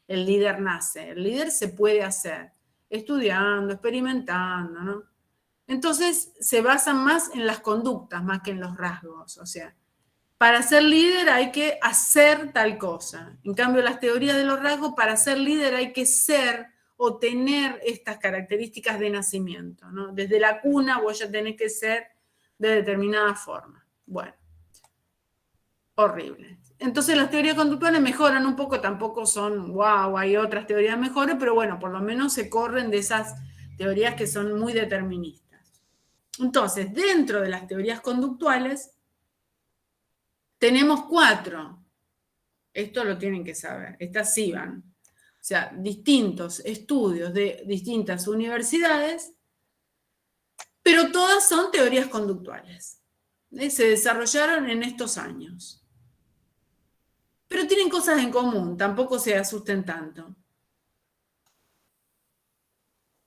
el líder nace. El líder se puede hacer, estudiando, experimentando, ¿no? Entonces, se basan más en las conductas, más que en los rasgos. O sea, para ser líder hay que hacer tal cosa. En cambio, las teorías de los rasgos, para ser líder hay que ser o tener estas características de nacimiento, ¿no? Desde la cuna vos ya tenés que ser de determinada forma. Bueno, horrible. Entonces las teorías conductuales mejoran un poco, tampoco son, wow, hay otras teorías mejores, pero bueno, por lo menos se corren de esas teorías que son muy deterministas. Entonces, dentro de las teorías conductuales, tenemos 4. Esto lo tienen que saber, estas sí van. O sea, distintos estudios de distintas universidades, pero todas son teorías conductuales. Se desarrollaron en estos años. Pero tienen cosas en común, tampoco se asusten tanto.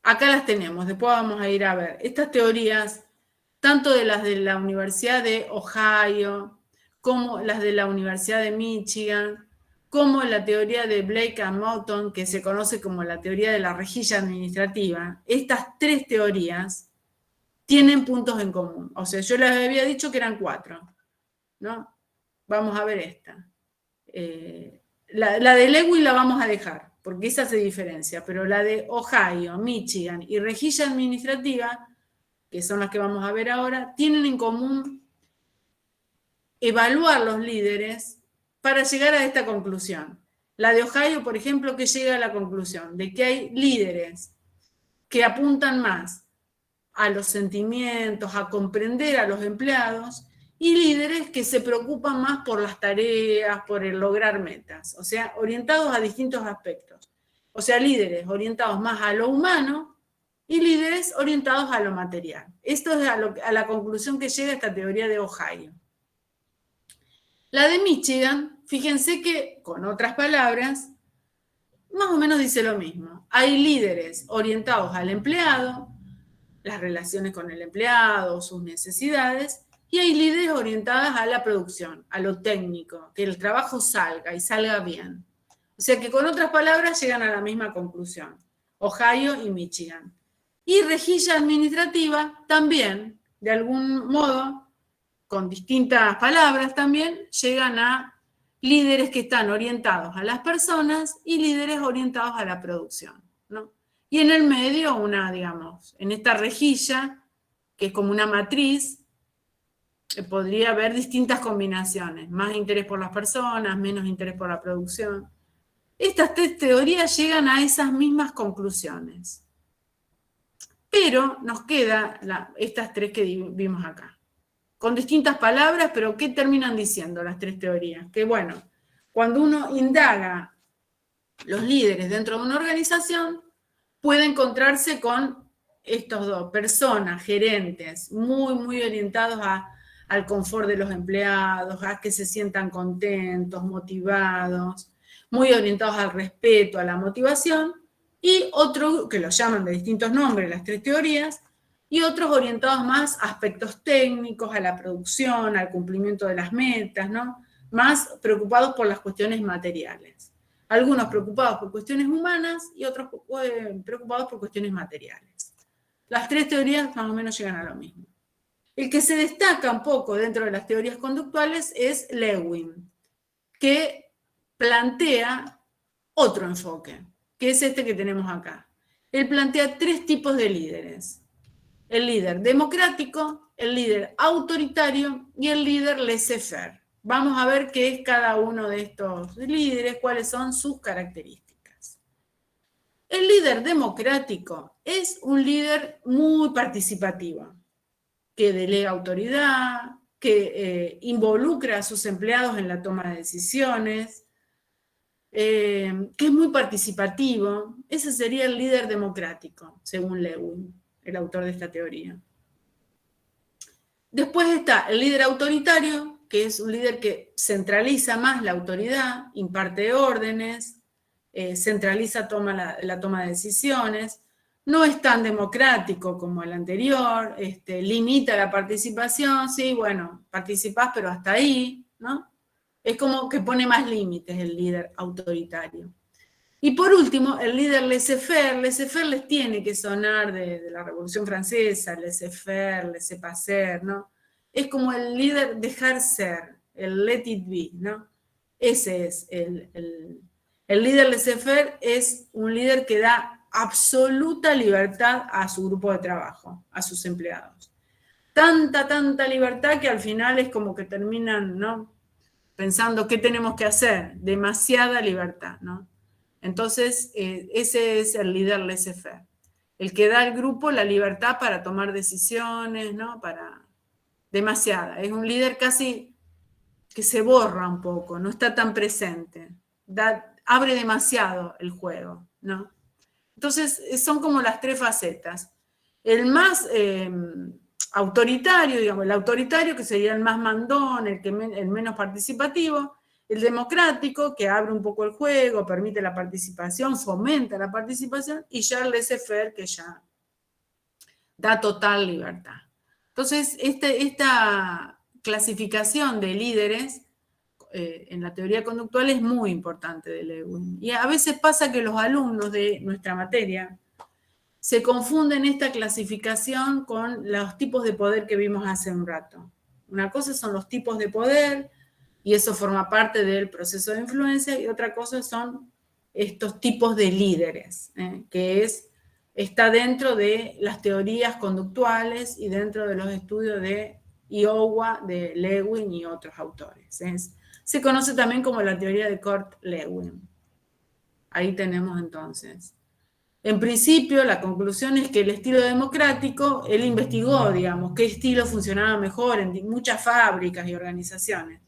Acá las tenemos, después vamos a ir a ver. Estas teorías, tanto de las de la Universidad de Ohio, como las de la Universidad de Michigan, como la teoría de Blake and Morton, que se conoce como la teoría de la rejilla administrativa, estas 3 teorías tienen puntos en común. O sea, yo les había dicho que eran 4, ¿no? Vamos a ver esta. La de Lewin la vamos a dejar, porque esa se diferencia, pero la de Ohio, Michigan y rejilla administrativa, que son las que vamos a ver ahora, tienen en común evaluar los líderes para llegar a esta conclusión. La de Ohio, por ejemplo, que llega a la conclusión de que hay líderes que apuntan más a los sentimientos, a comprender a los empleados, y líderes que se preocupan más por las tareas, por el lograr metas, o sea, orientados a distintos aspectos. O sea, líderes orientados más a lo humano y líderes orientados a lo material. Esto es a la conclusión que llega esta teoría de Ohio. La de Michigan, fíjense que, con otras palabras, más o menos dice lo mismo. Hay líderes orientados al empleado, las relaciones con el empleado, sus necesidades, y hay líderes orientadas a la producción, a lo técnico, que el trabajo salga y salga bien. O sea que con otras palabras llegan a la misma conclusión, Ohio y Michigan. Y rejilla administrativa también, de algún modo, con distintas palabras también, llegan a líderes que están orientados a las personas y líderes orientados a la producción, ¿no? Y en el medio, digamos, en esta rejilla, que es como una matriz, podría haber distintas combinaciones, más interés por las personas, menos interés por la producción. Estas tres teorías llegan a esas mismas conclusiones. Pero nos quedan estas tres que vimos acá, con distintas palabras, pero ¿qué terminan diciendo las tres teorías? Que bueno, cuando uno indaga los líderes dentro de una organización, puede encontrarse con estos dos, personas, gerentes, muy, muy orientados al confort de los empleados, a que se sientan contentos, motivados, muy orientados al respeto, a la motivación, y otros que los llaman de distintos nombres, las tres teorías, y otros orientados más a aspectos técnicos, a la producción, al cumplimiento de las metas, ¿no? Más preocupados por las cuestiones materiales. Algunos preocupados por cuestiones humanas y otros preocupados por cuestiones materiales. Las tres teorías más o menos llegan a lo mismo. El que se destaca un poco dentro de las teorías conductuales es Lewin, que plantea otro enfoque, que es este que tenemos acá. Él plantea tres tipos de líderes. El líder democrático, el líder autoritario y el líder laissez-faire. Vamos a ver qué es cada uno de estos líderes, cuáles son sus características. El líder democrático es un líder muy participativo, que delega autoridad, que involucra a sus empleados en la toma de decisiones, que es muy participativo. Ese sería el líder democrático, según Lewin, el autor de esta teoría. Después está el líder autoritario, que es un líder que centraliza más la autoridad, imparte órdenes, centraliza la toma de decisiones, no es tan democrático como el anterior, limita la participación, sí, bueno, participás pero hasta ahí, ¿no? Es como que pone más límites el líder autoritario. Y por último, el líder laissez-faire les tiene que sonar de la Revolución Francesa, laissez-faire, laissez-passer, ¿no? Es como el líder dejar ser, el let it be, ¿no? Ese es el líder laissez-faire, es un líder que da absoluta libertad a su grupo de trabajo, a sus empleados. Tanta libertad que al final es como que terminan, ¿no?, pensando qué tenemos que hacer, demasiada libertad, ¿no? Entonces, ese es el líder laissez-faire, el que da al grupo la libertad para tomar decisiones, ¿no? Demasiada. Es un líder casi que se borra un poco, no está tan presente, abre demasiado el juego, ¿no? Entonces, son como las tres facetas. El más autoritario, digamos, el autoritario, que sería el más mandón, el menos participativo; el democrático, que abre un poco el juego, permite la participación, fomenta la participación; y ya el laissez-faire, que ya da total libertad. Entonces, esta clasificación de líderes en la teoría conductual es muy importante de Lewin. Y a veces pasa que los alumnos de nuestra materia se confunden esta clasificación con los tipos de poder que vimos hace un rato. Una cosa son los tipos de poder, y eso forma parte del proceso de influencia, y otra cosa son estos tipos de líderes, que está dentro de las teorías conductuales y dentro de los estudios de Iowa, de Lewin y otros autores. Se conoce también como la teoría de Kurt-Lewin. Ahí tenemos entonces. En principio, la conclusión es que el estilo democrático, él investigó, digamos, qué estilo funcionaba mejor en muchas fábricas y organizaciones.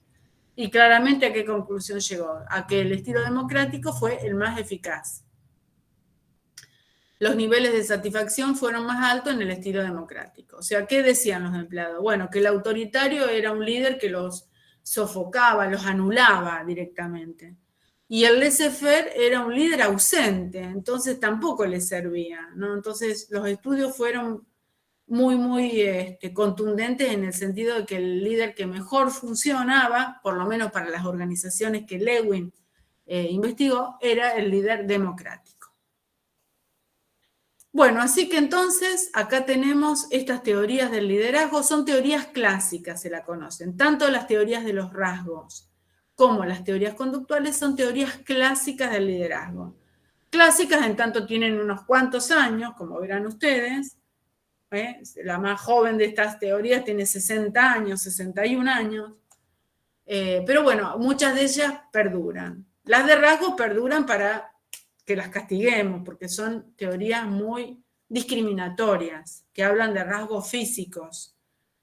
Y claramente, ¿a qué conclusión llegó? A que el estilo democrático fue el más eficaz. Los niveles de satisfacción fueron más altos en el estilo democrático. O sea, ¿qué decían los empleados? Bueno, que el autoritario era un líder que los sofocaba, los anulaba directamente. Y el laissez-faire era un líder ausente, entonces tampoco les servía, ¿no? Entonces los estudios fueron muy contundentes en el sentido de que el líder que mejor funcionaba, por lo menos para las organizaciones que Lewin investigó, era el líder democrático. Bueno, así que entonces acá tenemos estas teorías del liderazgo, son teorías clásicas, se la conocen, tanto las teorías de los rasgos como las teorías conductuales son teorías clásicas del liderazgo. Clásicas en tanto tienen unos cuantos años, como verán ustedes. La más joven de estas teorías tiene 60 años, 61 años. Pero bueno, muchas de ellas perduran. Las de rasgos perduran para que las castiguemos, porque son teorías muy discriminatorias, que hablan de rasgos físicos.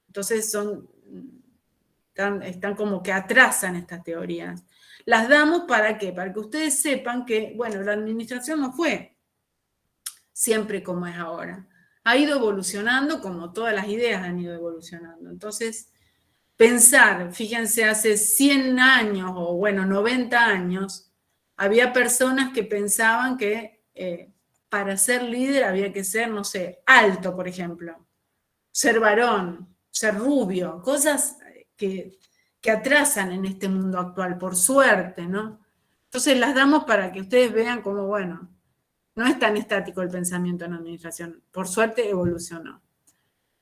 Entonces están como que atrasan estas teorías. Las damos ¿para qué? Para que ustedes sepan que, bueno, la administración no fue siempre como es ahora. Ha ido evolucionando como todas las ideas han ido evolucionando. Entonces, pensar, fíjense, hace 100 años o bueno, 90 años, había personas que pensaban que para ser líder había que ser, no sé, alto, por ejemplo, ser varón, ser rubio, cosas que atrasan en este mundo actual, por suerte, ¿no? Entonces las damos para que ustedes vean cómo, bueno, no es tan estático el pensamiento en administración, por suerte evolucionó.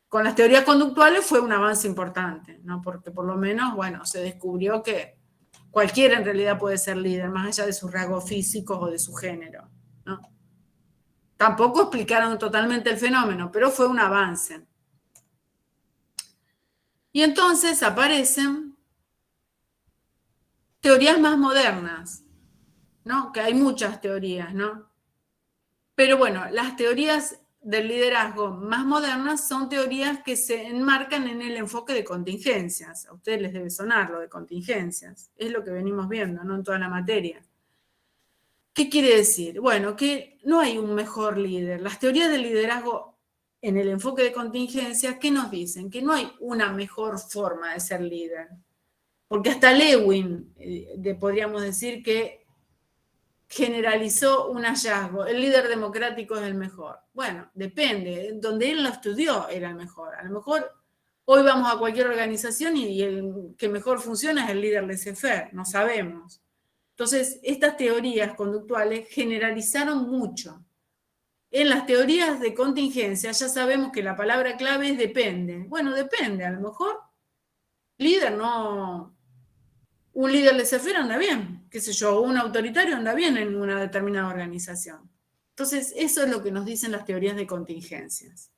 Con las teorías conductuales fue un avance importante, ¿no? Porque por lo menos, bueno, se descubrió que cualquiera en realidad puede ser líder, más allá de sus rasgos físicos o de su género, ¿no? Tampoco explicaron totalmente el fenómeno, pero fue un avance. Y entonces aparecen teorías más modernas, ¿no? Que hay muchas teorías, ¿no? Pero bueno, las teorías del liderazgo más modernas son teorías que se enmarcan en el enfoque de contingencias. A ustedes les debe sonar lo de contingencias. Es lo que venimos viendo, ¿no? En toda la materia. ¿Qué quiere decir? Bueno, que no hay un mejor líder. Las teorías del liderazgo en el enfoque de contingencias, ¿qué nos dicen? Que no hay una mejor forma de ser líder. Porque hasta Lewin, podríamos decir que generalizó un hallazgo, el líder democrático es el mejor. Bueno, depende, donde él lo estudió era el mejor. A lo mejor hoy vamos a cualquier organización y el que mejor funciona es el líder laissez-faire, no sabemos. Entonces, estas teorías conductuales generalizaron mucho. En las teorías de contingencia ya sabemos que la palabra clave es depende. Bueno, depende, a lo mejor líder no... Un líder laissez-faire anda bien, qué sé yo, un autoritario anda bien en una determinada organización. Entonces, eso es lo que nos dicen las teorías de contingencias,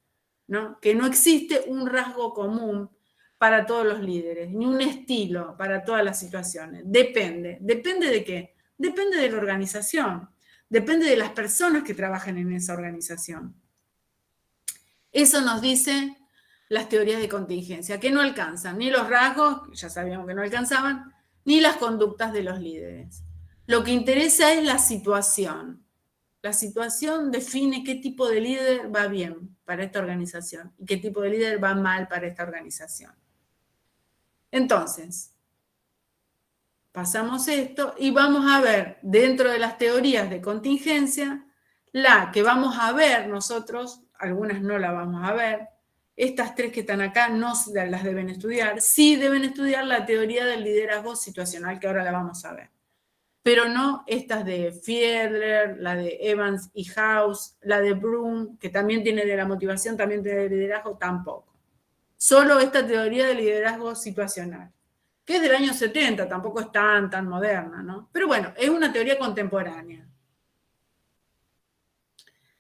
¿no? Que no existe un rasgo común para todos los líderes, ni un estilo para todas las situaciones. Depende. ¿Depende de qué? Depende de la organización, depende de las personas que trabajan en esa organización. Eso nos dice las teorías de contingencia, que no alcanzan ni los rasgos, ya sabíamos que no alcanzaban, ni las conductas de los líderes. Lo que interesa es la situación. La situación define qué tipo de líder va bien para esta organización y qué tipo de líder va mal para esta organización. Entonces, pasamos esto y vamos a ver dentro de las teorías de contingencia, la que vamos a ver nosotros, algunas no la vamos a ver, estas tres que están acá no las deben estudiar, sí deben estudiar la teoría del liderazgo situacional, que ahora la vamos a ver. Pero no estas de Fiedler, la de Evans y House, la de Broom, que también tiene de la motivación, también tiene de liderazgo, tampoco. Solo esta teoría del liderazgo situacional, que es del año 70, tampoco es tan moderna, ¿no? Pero bueno, es una teoría contemporánea.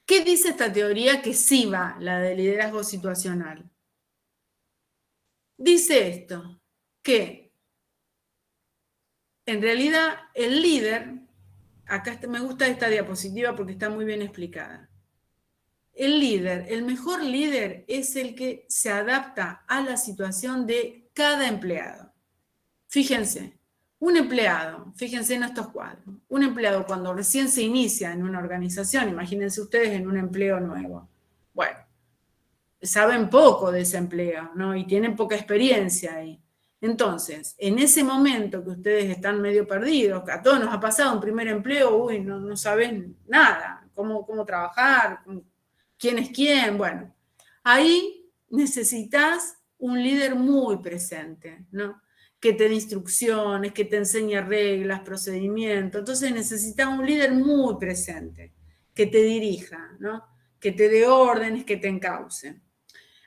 ¿Qué dice esta teoría que sí va, la de liderazgo situacional? Dice esto, que en realidad el líder, acá me gusta esta diapositiva porque está muy bien explicada. El líder, el mejor líder es el que se adapta a la situación de cada empleado. Fíjense, un empleado, fíjense en estos cuadros, un empleado cuando recién se inicia en una organización, imagínense ustedes en un empleo nuevo. Bueno, saben poco de ese empleo, ¿no? Y tienen poca experiencia ahí. Entonces, en ese momento que ustedes están medio perdidos, a todos nos ha pasado un primer empleo, uy, no saben nada, cómo trabajar, quién es quién, bueno. Ahí necesitas un líder muy presente, ¿no? Que te dé instrucciones, que te enseñe reglas, procedimientos. Entonces necesitas un líder muy presente, que te dirija, ¿no? Que te dé órdenes, que te encauce.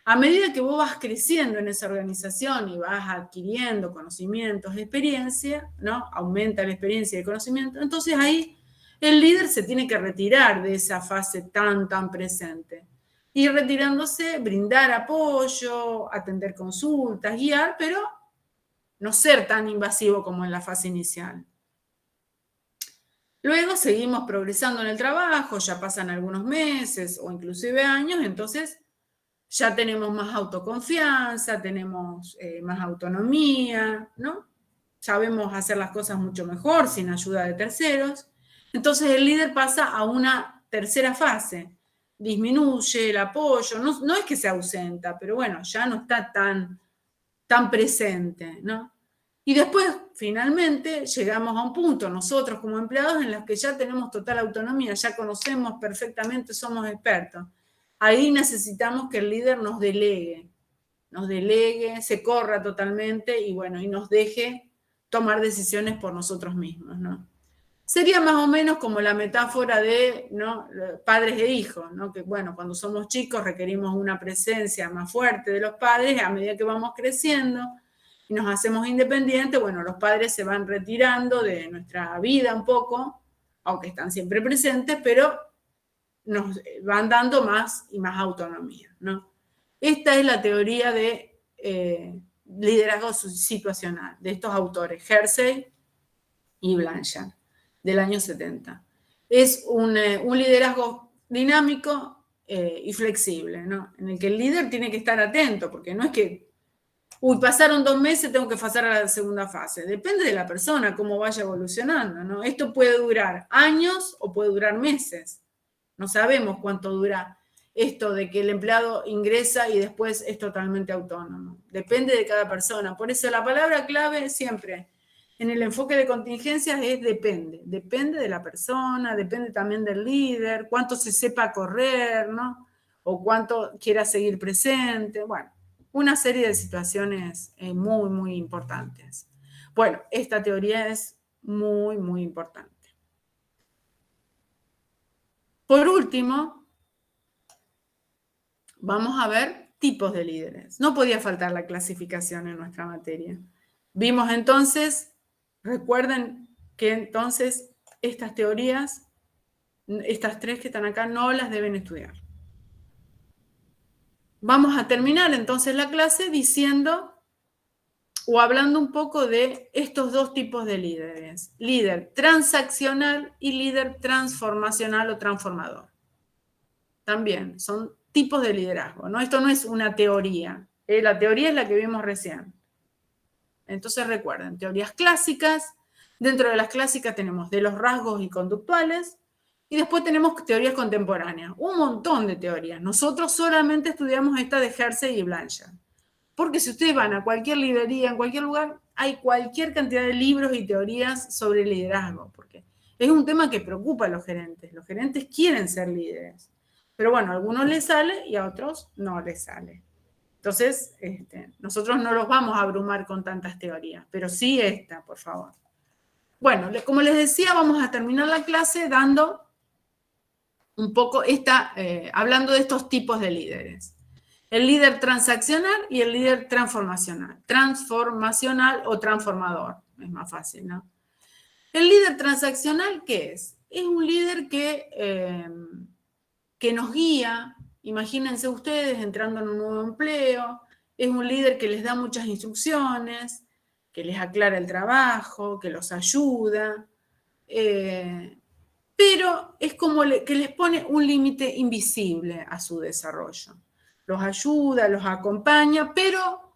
A medida que vos vas creciendo en esa organización y vas adquiriendo conocimientos, experiencia, ¿no? Aumenta la experiencia y el conocimiento, entonces ahí el líder se tiene que retirar de esa fase tan presente. Ir retirándose, brindar apoyo, atender consultas, guiar, pero no ser tan invasivo como en la fase inicial. Luego seguimos progresando en el trabajo, ya pasan algunos meses o inclusive años, entonces ya tenemos más autoconfianza, tenemos más autonomía, ¿no? Sabemos hacer las cosas mucho mejor sin ayuda de terceros. Entonces el líder pasa a una tercera fase, disminuye el apoyo, no es que se ausenta, pero bueno, ya no está tan presente, ¿no? Y después, finalmente, llegamos a un punto, nosotros como empleados, en los que ya tenemos total autonomía, ya conocemos perfectamente, somos expertos. Ahí necesitamos que el líder nos delegue, se corra totalmente y bueno, y nos deje tomar decisiones por nosotros mismos, ¿no? Sería más o menos como la metáfora de, ¿no?, padres e hijos, ¿no? Que bueno, cuando somos chicos requerimos una presencia más fuerte de los padres, y a medida que vamos creciendo y nos hacemos independientes, bueno, los padres se van retirando de nuestra vida un poco, aunque están siempre presentes, pero nos van dando más y más autonomía, ¿no? Esta es la teoría de liderazgo situacional de estos autores, Hersey y Blanchard, del año 70. Es un liderazgo dinámico y flexible, ¿no? En el que el líder tiene que estar atento, porque no es que, pasaron 2 meses, tengo que pasar a la segunda fase. Depende de la persona, cómo vaya evolucionando, ¿no? Esto puede durar años o puede durar meses. No sabemos cuánto dura esto de que el empleado ingresa y después es totalmente autónomo. Depende de cada persona. Por eso la palabra clave siempre en el enfoque de contingencias es depende. Depende de la persona, depende también del líder, cuánto se sepa correr, ¿no? O cuánto quiera seguir presente. Bueno, una serie de situaciones muy importantes. Bueno, esta teoría es muy importante. Por último, vamos a ver tipos de líderes. No podía faltar la clasificación en nuestra materia. Vimos entonces, recuerden que entonces estas teorías, estas 3 que están acá, no las deben estudiar. Vamos a terminar entonces la clase diciendo o hablando un poco de estos 2 tipos de líderes. Líder transaccional y líder transformacional o transformador. También son tipos de liderazgo, ¿no? Esto no es una teoría. La teoría es la que vimos recién. Entonces recuerden, teorías clásicas. Dentro de las clásicas tenemos de los rasgos y conductuales. Y después tenemos teorías contemporáneas. Un montón de teorías. Nosotros solamente estudiamos esta de Hersey y Blanchard. Porque si ustedes van a cualquier librería, en cualquier lugar, hay cualquier cantidad de libros y teorías sobre liderazgo. Porque es un tema que preocupa a los gerentes. Los gerentes quieren ser líderes. Pero bueno, a algunos les sale y a otros no les sale. Entonces, nosotros no los vamos a abrumar con tantas teorías, pero sí esta, por favor. Bueno, como les decía, vamos a terminar la clase dando un poco hablando de estos tipos de líderes. El líder transaccional y el líder transformacional. Transformacional o transformador, es más fácil, ¿no? El líder transaccional, ¿qué es? Es un líder que nos guía. Imagínense ustedes entrando en un nuevo empleo, es un líder que les da muchas instrucciones, que les aclara el trabajo, que los ayuda, pero es como que les pone un límite invisible a su desarrollo. Los ayuda, los acompaña, pero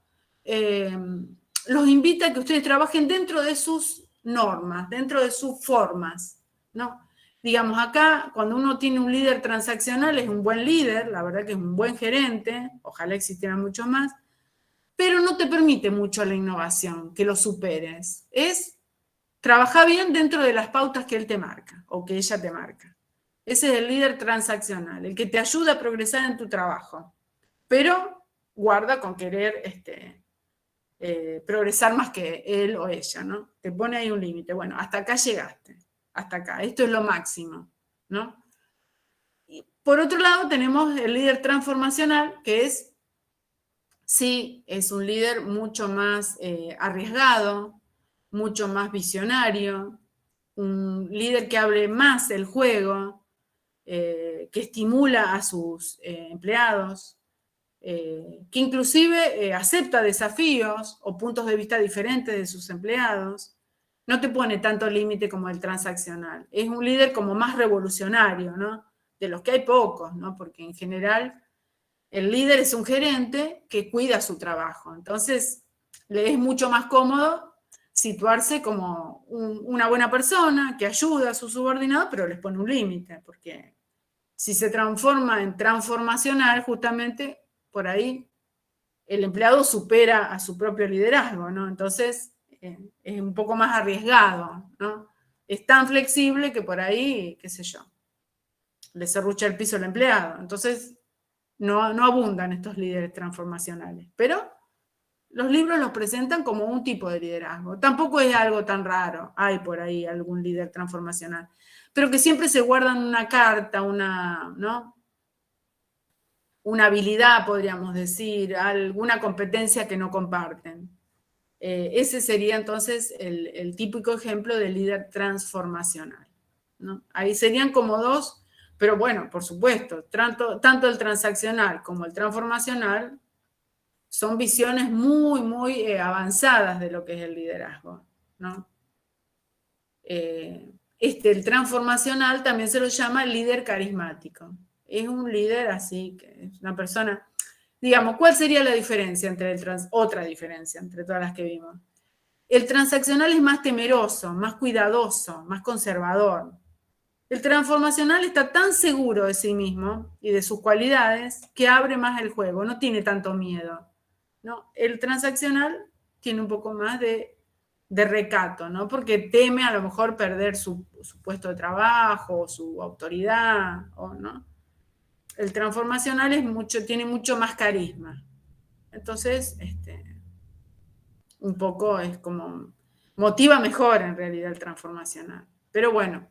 los invita a que ustedes trabajen dentro de sus normas, dentro de sus formas, ¿no? Digamos, acá, cuando uno tiene un líder transaccional, es un buen líder, la verdad que es un buen gerente, ojalá existieran muchos más, pero no te permite mucho la innovación, que lo superes. Trabajar bien dentro de las pautas que él te marca, o que ella te marca. Ese es el líder transaccional, el que te ayuda a progresar en tu trabajo, pero guarda con querer progresar más que él o ella, ¿no? Te pone ahí un límite. Bueno, hasta acá llegaste. Hasta acá, esto es lo máximo, ¿no? Y por otro lado tenemos el líder transformacional, que es sí es un líder mucho más arriesgado, mucho más visionario, un líder que hable más el juego, que estimula a sus empleados, que inclusive acepta desafíos o puntos de vista diferentes de sus empleados. No te pone tanto límite como el transaccional. Es un líder como más revolucionario, ¿no? De los que hay pocos, ¿no? Porque en general el líder es un gerente que cuida su trabajo. Entonces, le es mucho más cómodo situarse como una buena persona que ayuda a sus subordinados, pero les pone un límite, porque si se transforma en transformacional, justamente por ahí el empleado supera a su propio liderazgo, ¿no? Entonces, es un poco más arriesgado, ¿no? Es tan flexible que por ahí, qué sé yo, le serrucha el piso al empleado. Entonces, no abundan estos líderes transformacionales. Pero los libros los presentan como un tipo de liderazgo. Tampoco es algo tan raro. Hay por ahí algún líder transformacional. Pero que siempre se guardan una carta, ¿no? Una habilidad, podríamos decir, alguna competencia que no comparten. Ese sería entonces el típico ejemplo de líder transformacional, ¿no? Ahí serían como dos, pero bueno, por supuesto, tanto el transaccional como el transformacional son visiones muy, muy avanzadas de lo que es el liderazgo, ¿no? El transformacional también se lo llama líder carismático. Es un líder así, que es una persona, digamos, ¿cuál sería la diferencia entre otra diferencia entre todas las que vimos? El transaccional es más temeroso, más cuidadoso, más conservador. El transformacional está tan seguro de sí mismo y de sus cualidades que abre más el juego, no tiene tanto miedo, ¿no? El transaccional tiene un poco más de recato, ¿no? Porque teme a lo mejor perder su puesto de trabajo, su autoridad, ¿no? El transformacional tiene mucho más carisma. Entonces, un poco es como motiva mejor en realidad el transformacional. Pero bueno.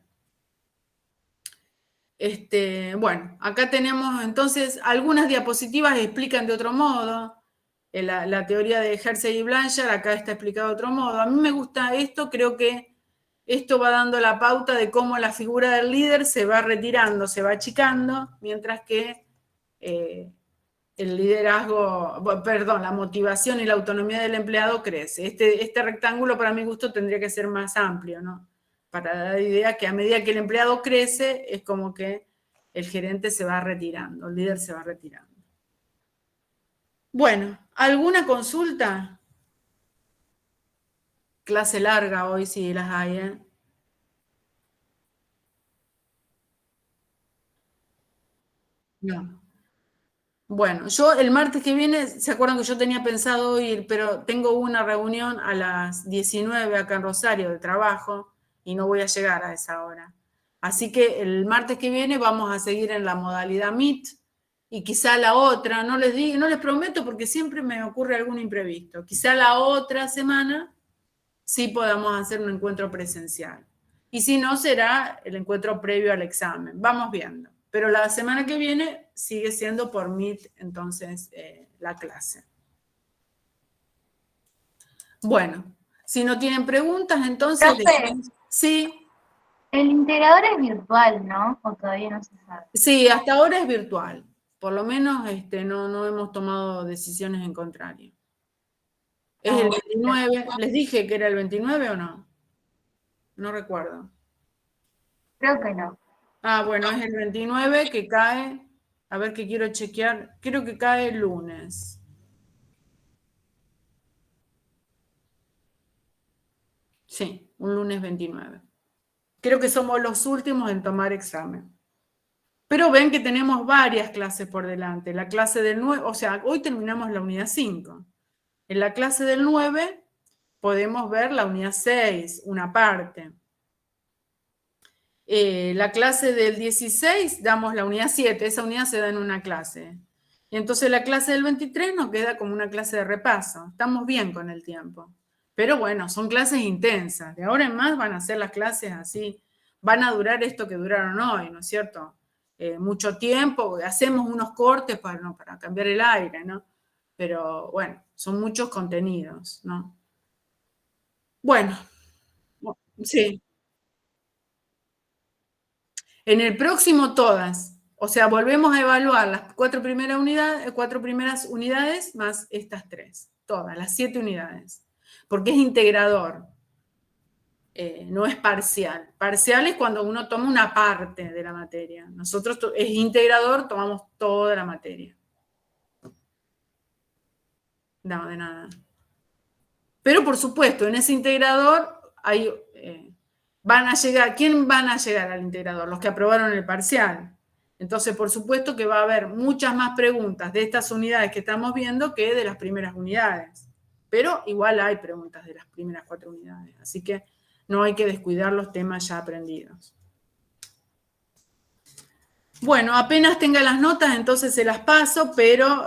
Bueno, acá tenemos entonces algunas diapositivas que explican de otro modo. La teoría de Hersey y Blanchard acá está explicada de otro modo. A mí me gusta esto, creo que esto va dando la pauta de cómo la figura del líder se va retirando, se va achicando, mientras que el liderazgo, perdón, la motivación y la autonomía del empleado crece. Este rectángulo para mi gusto tendría que ser más amplio, ¿no? Para dar la idea que a medida que el empleado crece, es como que el gerente se va retirando, el líder se va retirando. Bueno, ¿alguna consulta? Clase larga hoy, si las hay, ¿eh? No. Bueno, yo el martes que viene, ¿se acuerdan que yo tenía pensado ir, pero tengo una reunión a las 19 acá en Rosario de trabajo y no voy a llegar a esa hora? Así que el martes que viene vamos a seguir en la modalidad Meet y quizá la otra, no les prometo porque siempre me ocurre algún imprevisto, quizá la otra semana sí podamos hacer un encuentro presencial. Y si no, será el encuentro previo al examen. Vamos viendo. Pero la semana que viene sigue siendo por Meet, entonces, la clase. Bueno, si no tienen preguntas, entonces... Sí. El integrador es virtual, ¿no? ¿O todavía no se sabe? Sí, hasta ahora es virtual. Por lo menos no hemos tomado decisiones en contrario. ¿Es el 29? ¿Les dije que era el 29 o no? No recuerdo. Creo que no. Ah, bueno, es el 29 que cae, a ver qué quiero chequear, creo que cae el lunes. Sí, un lunes 29. Creo que somos los últimos en tomar examen. Pero ven que tenemos varias clases por delante. La clase del 9, o sea, hoy terminamos la unidad 5. En la clase del 9 podemos ver la unidad 6, una parte. La clase del 16 damos la unidad 7, esa unidad se da en una clase. Y entonces la clase del 23 nos queda como una clase de repaso. Estamos bien con el tiempo. Pero bueno, son clases intensas. De ahora en más van a ser las clases así. Van a durar esto que duraron hoy, ¿no es cierto? Mucho tiempo. Hacemos unos cortes para cambiar el aire, ¿no? pero bueno, son muchos contenidos, ¿no? Bueno, sí. En el próximo todas. O sea, volvemos a evaluar las 4 primeras unidades más estas 3. Todas, las 7 unidades. Porque es integrador. No es parcial. Parcial es cuando uno toma una parte de la materia. Nosotros es integrador, tomamos toda la materia. No, de nada. Pero por supuesto, en ese integrador hay, ¿quién van a llegar al integrador? Los que aprobaron el parcial. Entonces, por supuesto que va a haber muchas más preguntas de estas unidades que estamos viendo que de las primeras unidades. Pero igual hay preguntas de las primeras 4 unidades. Así que no hay que descuidar los temas ya aprendidos. Bueno, apenas tenga las notas, entonces se las paso, pero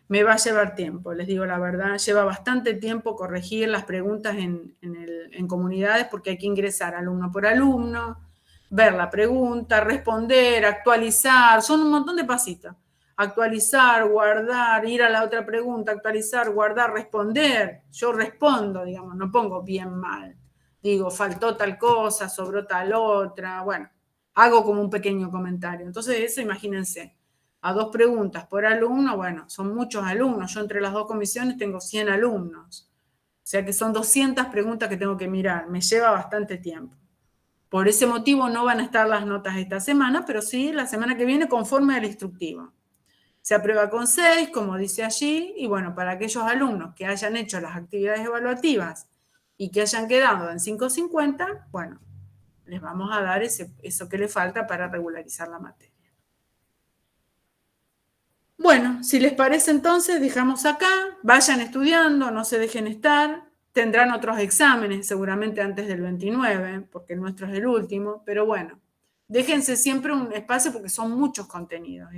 me va a llevar tiempo, les digo la verdad. Lleva bastante tiempo corregir las preguntas en comunidades porque hay que ingresar alumno por alumno, ver la pregunta, responder, actualizar, son un montón de pasitos. Actualizar, guardar, ir a la otra pregunta, actualizar, guardar, responder. Yo respondo, digamos, no pongo bien mal. Digo, faltó tal cosa, sobró tal otra, bueno, hago como un pequeño comentario. Entonces eso, imagínense, a 2 preguntas por alumno, bueno, son muchos alumnos. Yo entre las 2 comisiones tengo 100 alumnos. O sea que son 200 preguntas que tengo que mirar. Me lleva bastante tiempo. Por ese motivo no van a estar las notas esta semana, pero sí la semana que viene conforme al instructivo. Se aprueba con 6, como dice allí, y bueno, para aquellos alumnos que hayan hecho las actividades evaluativas y que hayan quedado en 5.50, bueno, les vamos a dar eso que le falta para regularizar la materia. Bueno, si les parece entonces, dejamos acá, vayan estudiando, no se dejen estar, tendrán otros exámenes seguramente antes del 29, porque el nuestro es el último, pero bueno, déjense siempre un espacio porque son muchos contenidos.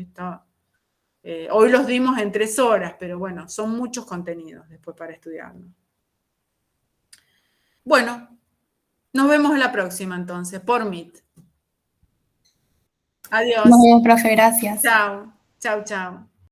Hoy los dimos en 3 horas, pero bueno, son muchos contenidos después para estudiarlo. Bueno, nos vemos en la próxima entonces, por Meet. Adiós. Nos vemos, profe, gracias. Chao, chao, chao.